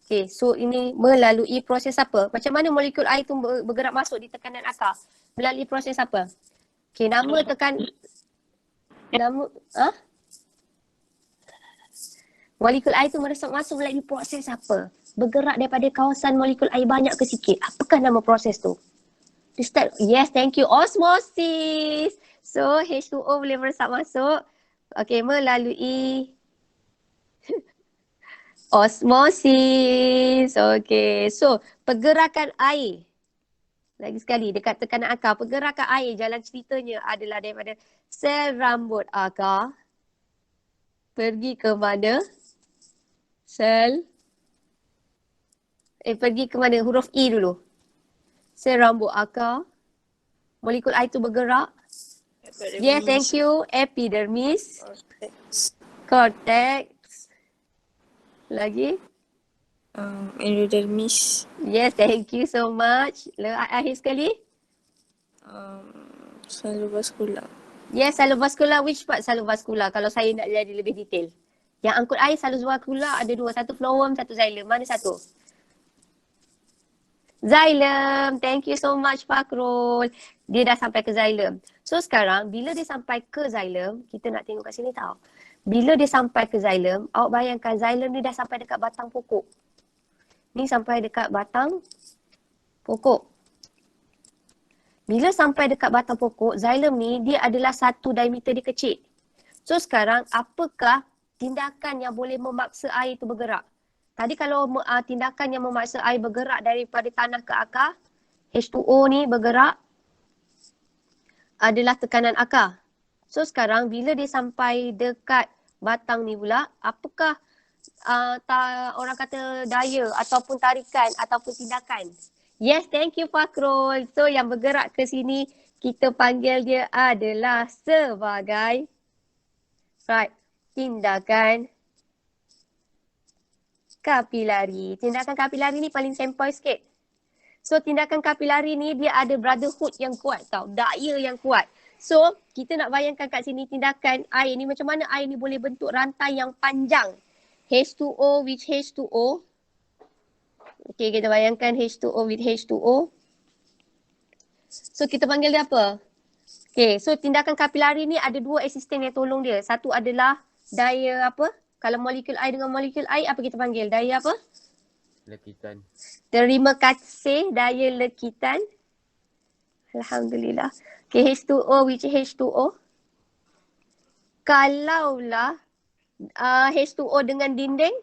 Okay, so ini melalui proses apa? Macam mana molekul air tu bergerak masuk di tekanan akar? Melalui proses apa? Okay, nama molekul air tu meresap masuk melalui proses apa? Bergerak daripada kawasan molekul air banyak ke sikit. Apakah nama proses tu? Yes, thank you. Osmosis. So, H2O boleh meresap masuk. Okay, melalui osmosis. Okay, so pergerakan air. Lagi sekali, dekat tekanan akar. Pergerakan air jalan ceritanya adalah daripada sel rambut akar. Pergi ke mana? Pergi ke mana? Huruf E dulu. Sel rambut akar. Molekul air tu bergerak. Yes, thank you. Epidermis. Cortex. Lagi? Endodermis. Yes, thank you so much. Akhir sekali? Salovaskular. Yes, salovaskular. Which part salovaskular? Kalau saya nak jadi lebih detail. Yang angkut air salovaskular ada dua. Satu phloem, satu xylem. Mana satu? Xylem. Thank you so much, Fakrul. Dia dah sampai ke xylem. So sekarang, bila dia sampai ke xylem, kita nak tengok kat sini tau. Bila dia sampai ke xylem, awak bayangkan xylem ni dah sampai dekat batang pokok. Ni sampai dekat batang pokok. Bila sampai dekat batang pokok, xylem ni dia adalah satu diameter dia kecil. So sekarang, apakah tindakan yang boleh memaksa air itu bergerak? Tadi kalau tindakan yang memaksa air bergerak daripada tanah ke akar, H2O ni bergerak adalah tekanan akar. So sekarang bila dia sampai dekat batang ni pula, apakah orang kata daya ataupun tarikan ataupun tindakan? Yes, thank you Fakrul. So yang bergerak ke sini, kita panggil dia adalah sebagai tindakan kapilari. Tindakan kapilari ni paling sempoi sikit. So tindakan kapilari ni dia ada brotherhood yang kuat tau. Daya yang kuat. So kita nak bayangkan kat sini tindakan air ni macam mana air ni boleh bentuk rantai yang panjang. H2O with H2O. Okay, kita bayangkan H2O with H2O. So kita panggil dia apa? Okay, so tindakan kapilari ni ada dua asisten yang tolong dia. Satu adalah daya apa? Kalau molekul air dengan molekul air, apa kita panggil? Daya apa? Lekitan. Terima kasih, daya lekitan. Alhamdulillah. Okay, H2O which H2O. Kalaulah H2O dengan dinding.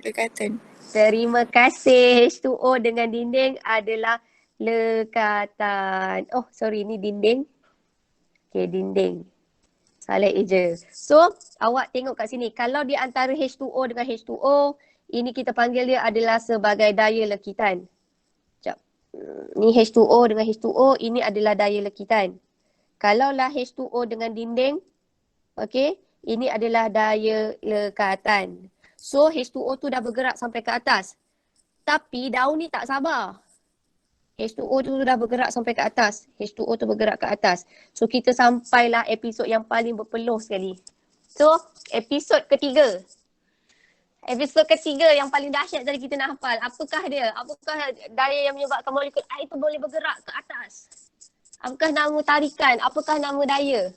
Lekatan. Terima kasih. H2O dengan dinding adalah lekatan. Oh, sorry, ni dinding. Okay, dinding. Salah eja. So, awak tengok kat sini. Kalau di antara H2O dengan H2O, ini kita panggil dia adalah sebagai daya lekitan. Sekejap. Ni H2O dengan H2O, ini adalah daya lekitan. Kalaulah H2O dengan dinding, okay, ini adalah daya lekatan. So, H2O tu dah bergerak sampai ke atas. Tapi daun ni tak sabar. H2O tu dah bergerak sampai ke atas. H2O tu bergerak ke atas. So kita sampailah episod yang paling berpeluh sekali. So episod ketiga. Episod ketiga yang paling dahsyat tadi kita nak hafal. Apakah dia? Apakah daya yang menyebabkan molekul air tu boleh bergerak ke atas? Apakah nama tarikan? Apakah nama daya?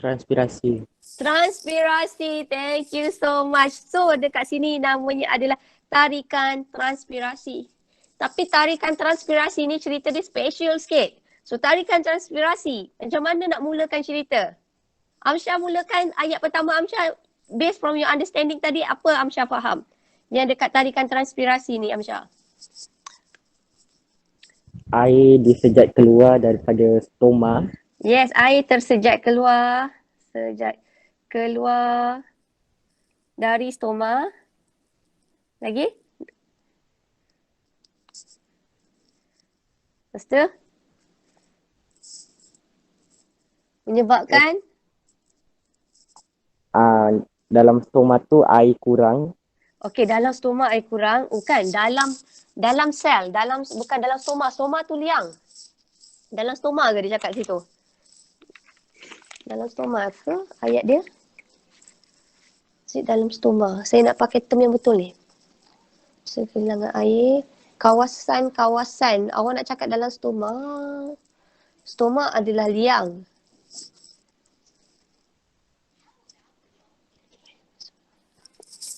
Transpirasi. Transpirasi. Thank you so much. So dekat sini namanya adalah tarikan transpirasi. Tapi tarikan transpirasi ni cerita dia special sikit. So tarikan transpirasi. Macam mana nak mulakan cerita? Amsyah mulakan ayat pertama Amsyah. Based from your understanding tadi, apa Amsyah faham? Yang dekat tarikan transpirasi ni Amsyah. Air disejat keluar daripada stoma. Yes, air tersejat keluar. Sejat keluar dari stoma. Lagi? Lepas tu? Menyebabkan? Dalam stoma tu air kurang. Okey, dalam stoma air kurang. Bukan, dalam sel. Bukan dalam stoma. Stoma tu liang. Dalam stoma ke dia cakap situ? Dalam stoma ke ayat dia? Dalam stoma. Saya nak pakai term yang betul ni. Kehilangan air. Kawasan-kawasan. Awak nak cakap dalam stoma. Stoma adalah liang.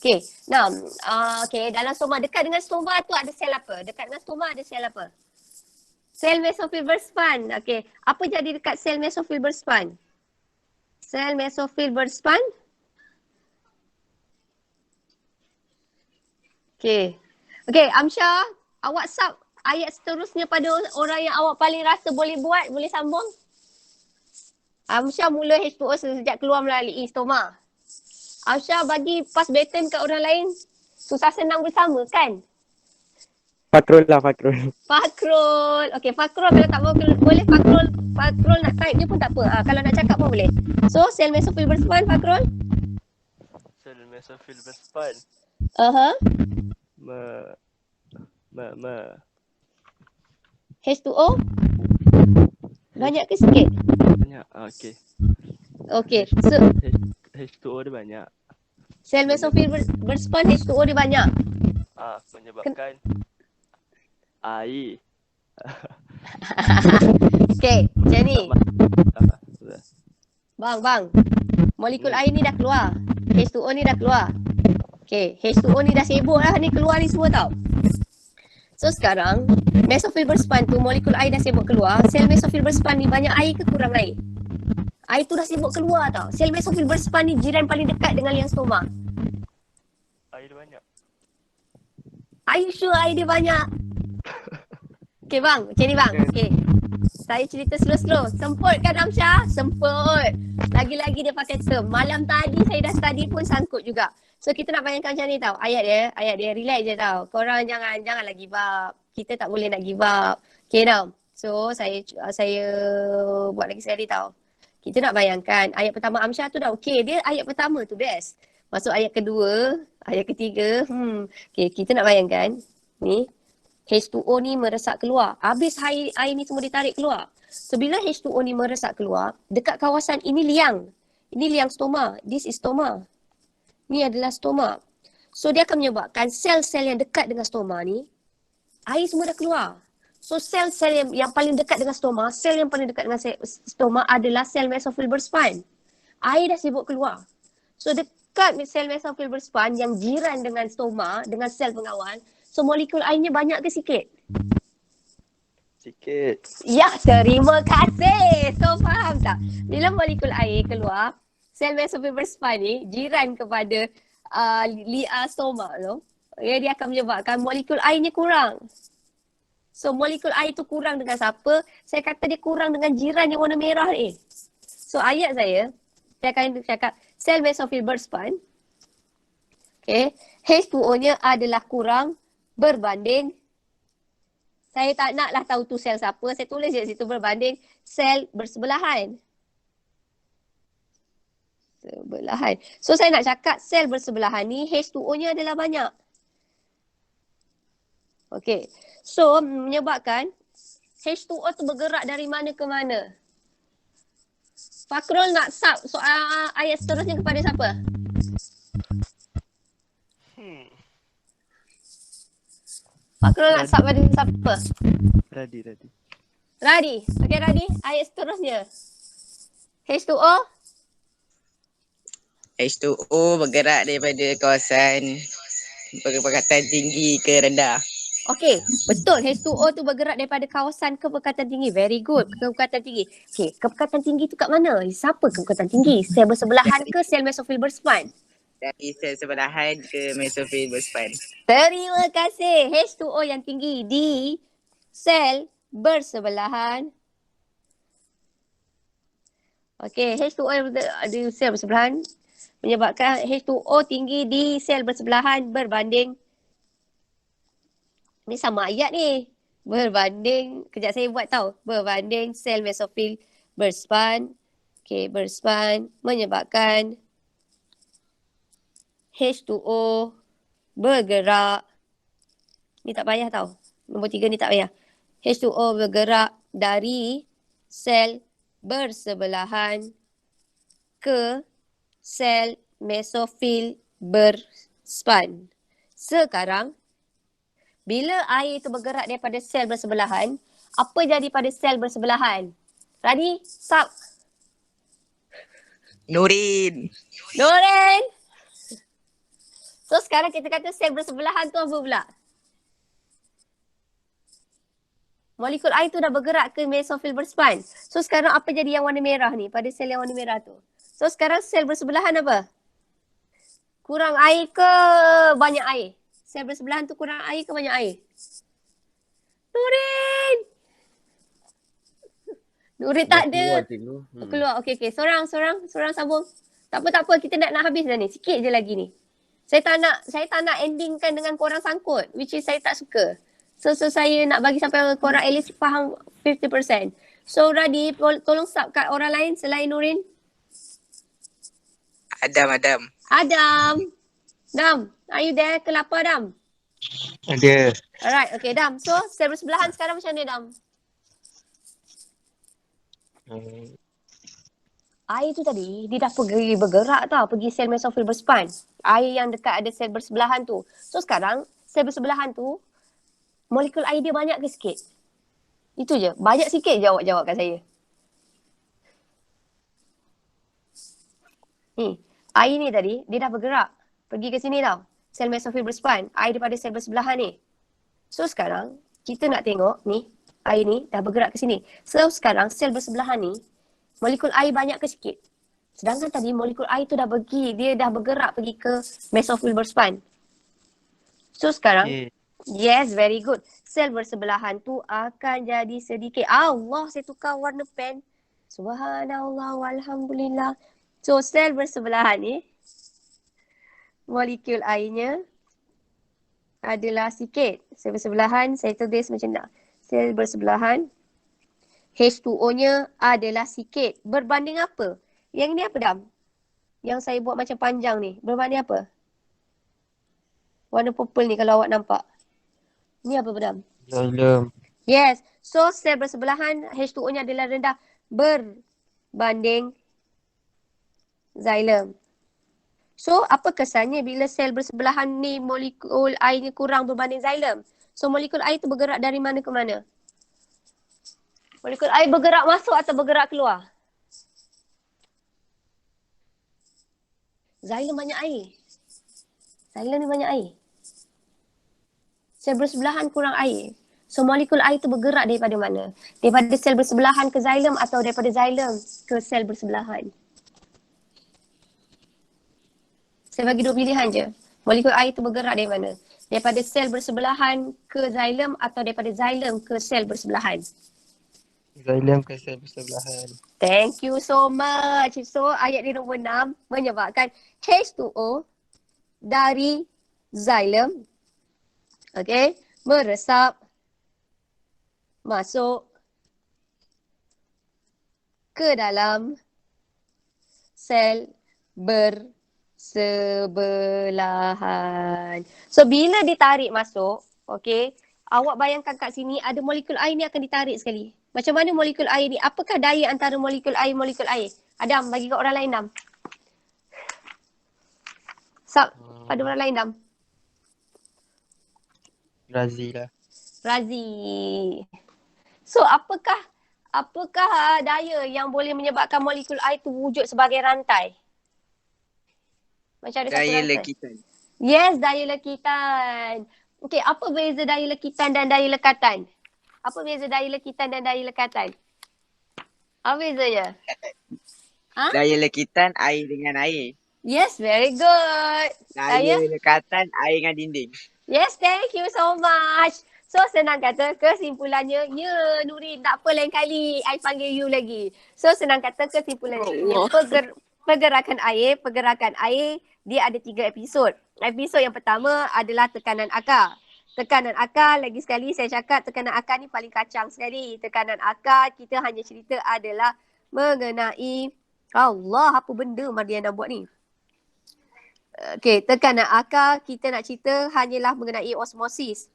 Okay, now, okay, dalam stoma, dekat dengan stoma tu ada sel apa? Dekat dengan stoma ada sel apa? Sel mesofil berspan. Okay, apa jadi dekat sel mesofil berspan? Sel mesofil berspan? Okay. Okay, Amsyah, awak sub ayat seterusnya pada orang yang awak paling rasa boleh buat, boleh sambung? Amsyah mula H2O sejak keluar melalui stoma. Amsyah bagi pass baton kat orang lain. Susah senang bersama kan? Fakrul lah, Fakrul. Fakrul. Okay, Fakrul kalau tak mau boleh Fakrul nak type je pun tak apa. Kalau nak cakap pun boleh. So, sel mesofil berspan, Fakrul? Sel mesofil berspan. H2O? Banyak ke sikit? Banyak. Okey. Okay, so H2O dia banyak. sel mesofil berspan H2O dia banyak. Menyebabkan air. Okay, macam ni. Sudah. Bang. Molekul air ni dah keluar. H2O ni dah keluar. Okay, H2O ni dah sibuk lah ni keluar ni semua tau. So sekarang, mesofil berspan tu molekul air dah sibuk keluar. Sel mesofil berspan ni banyak air ke kurang air? Air tu dah sibuk keluar tau. Sel mesofil berspan ni jiran paling dekat dengan liang stoma. Air dia banyak. Are you sure air dia banyak? Okay bang, macam ni bang. Okay. Saya cerita slow-slow. Semput kan Amsyah? Semput. Lagi-lagi dia pakai term. Malam tadi saya dah study pun sangkut juga. So kita nak bayangkan macam ni tau. Ayat dia relax je tau. Korang janganlah give up. Kita tak boleh nak give up. Okay tau. So saya buat lagi sekali tau. Kita nak bayangkan ayat pertama Amsyah tu dah okey. Dia ayat pertama tu best. Masuk ayat kedua, ayat ketiga. Okay, kita nak bayangkan ni H2O ni meresap keluar. Habis air ni semua ditarik keluar. So bila H2O ni meresap keluar, dekat kawasan ini liang. Ini liang stoma. This is stoma. Ni adalah stoma. So dia akan menyebabkan sel-sel yang dekat dengan stoma ni, air semua dah keluar. So sel-sel yang paling dekat dengan stoma, sel yang paling dekat dengan stoma adalah sel mesofil berspan. Air dah sibuk keluar. So dekat sel mesofil berspan yang jiran dengan stoma, dengan sel pengawal, so molekul airnya banyak ke sikit? Sikit. Ya, terima kasih. So faham tak? Bila molekul air keluar, sel mesofil berspan ni jiran kepada stoma tu, dia akan menyebabkan molekul airnya kurang. So molekul air tu kurang dengan siapa? Saya kata dia kurang dengan jiran yang warna merah ni. So ayat saya akan cakap sel mesofil berspan. Okay. H2O-nya adalah kurang berbanding. Saya tak naklah tahu tu sel siapa. Saya tulis je situ berbanding sel bersebelahan. Sebelahan. So saya nak cakap sel bersebelahan ni H2O-nya adalah banyak. Okay. So menyebabkan H2O tu bergerak dari mana ke mana? Fakrul nak sub soal ayat seterusnya kepada siapa? Fakrul nak sub pada siapa? Radi. Radi. Okay Radi, ayat seterusnya. H2O? H2O bergerak daripada kawasan berpekatan tinggi ke rendah. Okey, betul. H2O tu bergerak daripada kawasan ke perkatan tinggi. Very good. Ke perkatan tinggi. Okey, ke perkatan tinggi tu kat mana? Siapa ke perkatan tinggi? Sel bersebelahan ke sel mesofil berspan? Dari sel sebelahan ke mesofil berspan. Terima kasih. H2O yang tinggi di sel bersebelahan. Okey, H2O yang di sel bersebelahan menyebabkan H2O tinggi di sel bersebelahan berbanding, ni sama ayat ni, berbanding, kejap saya buat tau, berbanding sel mesofil berspan. Okey, berspan menyebabkan H2O bergerak, ni tak payah tau, nombor 3 ni tak payah. H2O bergerak dari sel bersebelahan ke sel mesofil berspan. Sekarang, bila air itu bergerak daripada sel bersebelahan, apa jadi pada sel bersebelahan? Rani, Sab, Nurin. Noren. So sekarang kita kata sel bersebelahan tu apa pula? Molekul air tu dah bergerak ke mesofil berspan. So sekarang apa jadi yang warna merah ni pada sel yang warna merah tu? So sekarang sel bersebelahan apa? Kurang air ke banyak air? Sel bersebelahan tu kurang air ke banyak air? Nurin! Nurin tak ada. Cikgu. Keluar. Okey. Sorang sambung. Tak apa. Kita nak habis dah ni. Sikit je lagi ni. Saya tak nak endingkan dengan korang sangkut. Which is saya tak suka. So saya nak bagi sampai korang at least faham 50%. So Radi, tolong sub kat orang lain selain Nurin. Adam. Dam, are you there? Kelapa Dam? Ada. Alright, okay Dam. So sel bersebelahan sekarang macam mana Dam? Air tu tadi, dia dah pergi bergerak tau, pergi sel mesofil berspan. Air yang dekat ada sel bersebelahan tu. So sekarang, sel bersebelahan tu, molekul air dia banyak ke sikit? Itu je. Banyak sikit jawab kat saya. Ni, air ni tadi, dia dah bergerak. Pergi ke sini tau. Sel mesofil berspan. Air daripada sel bersebelahan ni. So sekarang, kita nak tengok ni, air ni dah bergerak ke sini. So sekarang, sel bersebelahan ni, molekul air banyak ke sikit? Sedangkan tadi molekul air tu dah pergi, dia dah bergerak pergi ke mesofil berspan. So sekarang, yes, very good. Sel bersebelahan tu akan jadi sedikit. Allah, saya tukar warna pen. Subhanallah walhamdulillah. So sel bersebelahan ni, molekul airnya adalah sikit. Sel bersebelahan, saya tulis macam ni. Sel bersebelahan, H2O-nya adalah sikit. Berbanding apa? Yang ni apa Dam? Yang saya buat macam panjang ni. Berbanding apa? Warna purple ni kalau awak nampak. Ni apa Dam? Xylem. Yes. So sel bersebelahan H2O-nya adalah rendah berbanding xylem. So apa kesannya bila sel bersebelahan ni molekul airnya kurang berbanding xylem? So molekul air tu bergerak dari mana ke mana? Molekul air bergerak masuk atau bergerak keluar? Xylem banyak air. Xylem ni banyak air. Sel bersebelahan kurang air. So molekul air tu bergerak daripada mana? Daripada sel bersebelahan ke xylem atau daripada xylem ke sel bersebelahan? Saya bagi dua pilihan je. Molekul air tu bergerak dari mana? Daripada sel bersebelahan ke xylem atau daripada xylem ke sel bersebelahan? Xylem ke sel bersebelahan. Thank you so much. So ayat di nombor 6 menyebabkan H2O dari xylem, okay, meresap masuk ke dalam sel bersebelahan. So bila ditarik masuk, okay, awak bayangkan kat sini ada molekul air ni akan ditarik sekali. Macam mana molekul air ni? Apakah daya antara molekul air? Adam, bagi kat orang lain Dam. Sab, pada orang lain Dam. Razi lah. Razi. So apakah daya yang boleh menyebabkan molekul air tu wujud sebagai rantai? Macam ada satu Daya rangka. lekitan. Yes, daya lekitan. Okey, apa beza daya lekitan dan daya lekatan? Apa beza daya lekitan dan daya lekatan? Apa bezanya? Ha? Daya lekitan air dengan air. Yes, very good. Daya lekatan air dengan dinding. Yes, thank you so much. So, senang kata kesimpulannya, ya Nurin, tak apa lain kali I panggil you lagi. So, senang kata kesimpulannya, pergerakan air, dia ada 3 episod. Episod yang pertama adalah tekanan akar. Tekanan akar, lagi sekali saya cakap tekanan akar ni paling kacang sekali. Tekanan akar, kita hanya cerita adalah mengenai, Allah, apa benda Mardiana buat ni? Okey, tekanan akar kita nak cerita hanyalah mengenai osmosis.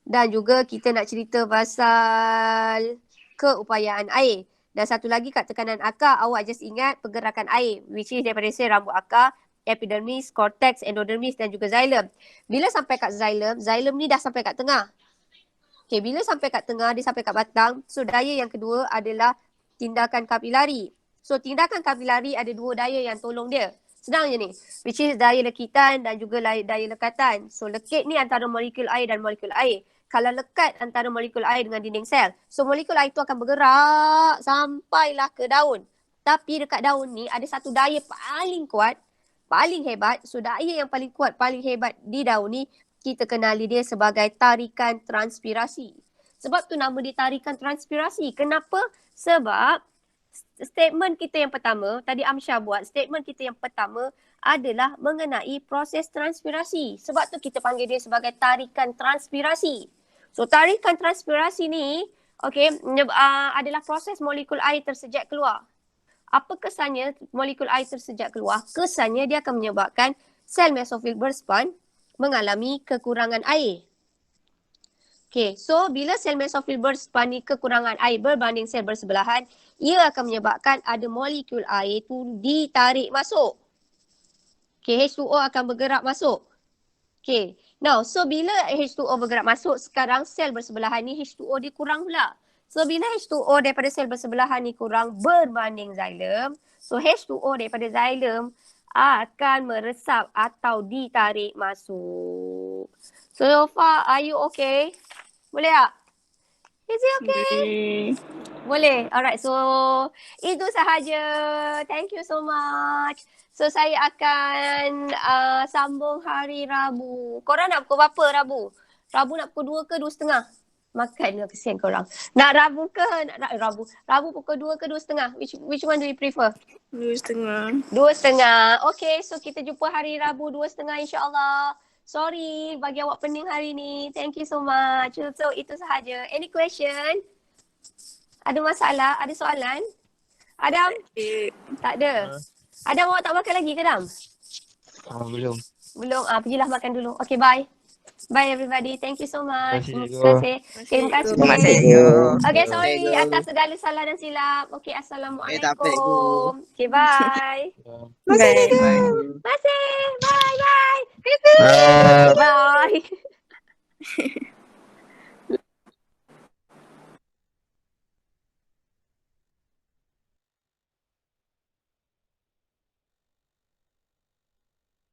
Dan juga kita nak cerita pasal keupayaan air. Dan satu lagi kat tekanan akar, awak just ingat pergerakan air. Which is daripada sel rambut akar, epidermis, cortex, endodermis dan juga xylem. Bila sampai kat xylem ni dah sampai kat tengah. Okay, bila sampai kat tengah, dia sampai kat batang. So, daya yang kedua adalah tindakan kapilari. So, tindakan kapilari ada 2 daya yang tolong dia. Senang je ni. Which is daya lekitan dan juga daya lekatan. So, lekit ni antara molekul air dan molekul air. Kalau lekat antara molekul air dengan dinding sel. So, molekul air tu akan bergerak sampailah ke daun. Tapi dekat daun ni ada satu daya paling kuat, paling hebat. So, daya yang paling kuat, paling hebat di daun ni, kita kenali dia sebagai tarikan transpirasi. Sebab tu nama dia tarikan transpirasi. Kenapa? Sebab statement kita yang pertama, tadi Amsyah buat, statement kita yang pertama adalah mengenai proses transpirasi. Sebab tu kita panggil dia sebagai tarikan transpirasi. So, tarikan transpirasi ni, adalah proses molekul air tersejat keluar. Apa kesannya molekul air tersejat keluar? Kesannya dia akan menyebabkan sel mesofil berspan mengalami kekurangan air. Okay, so bila sel mesofil berspan ni kekurangan air berbanding sel bersebelahan, ia akan menyebabkan ada molekul air tu ditarik masuk. Okay, H2O akan bergerak masuk. Okay, now so bila H2O bergerak masuk, sekarang sel bersebelahan ni H2O dia kurang pula. So bila H2O daripada sel bersebelahan ni kurang berbanding xylem, so H2O daripada xylem akan meresap atau ditarik masuk. So far, are you okay? Boleh tak? Is it okay? Boleh. Alright, so itu sahaja. Thank you so much. So saya akan sambung hari Rabu. Korang nak pukul berapa Rabu? Rabu nak pukul 2 ke 2.30? Makanlah, kesian korang. Nak Rabu ke? Nak Rabu. Rabu pukul 2 ke 2.30? Which one do you prefer? 2.30. 2.30. Okay, so kita jumpa hari Rabu 2.30 insyaAllah. Sorry bagi awak pening hari ni. Thank you so much. So itu sahaja. Any question? Ada masalah? Ada soalan? Adam? Tak ada. Adam, awak tak makan lagi ke Adam? Belum. Belum. Pergilah makan dulu. Okay, bye. Bye everybody. Thank you so much. Terima Terima kasih. kasih. Terima kasih. Terima kasih. Okay, sorry Cikgu. atas segala salah dan silap. Okay, Tak apa, Assalamualaikum. Okay, bye. Bye. Masih. Bye, bye. Bye.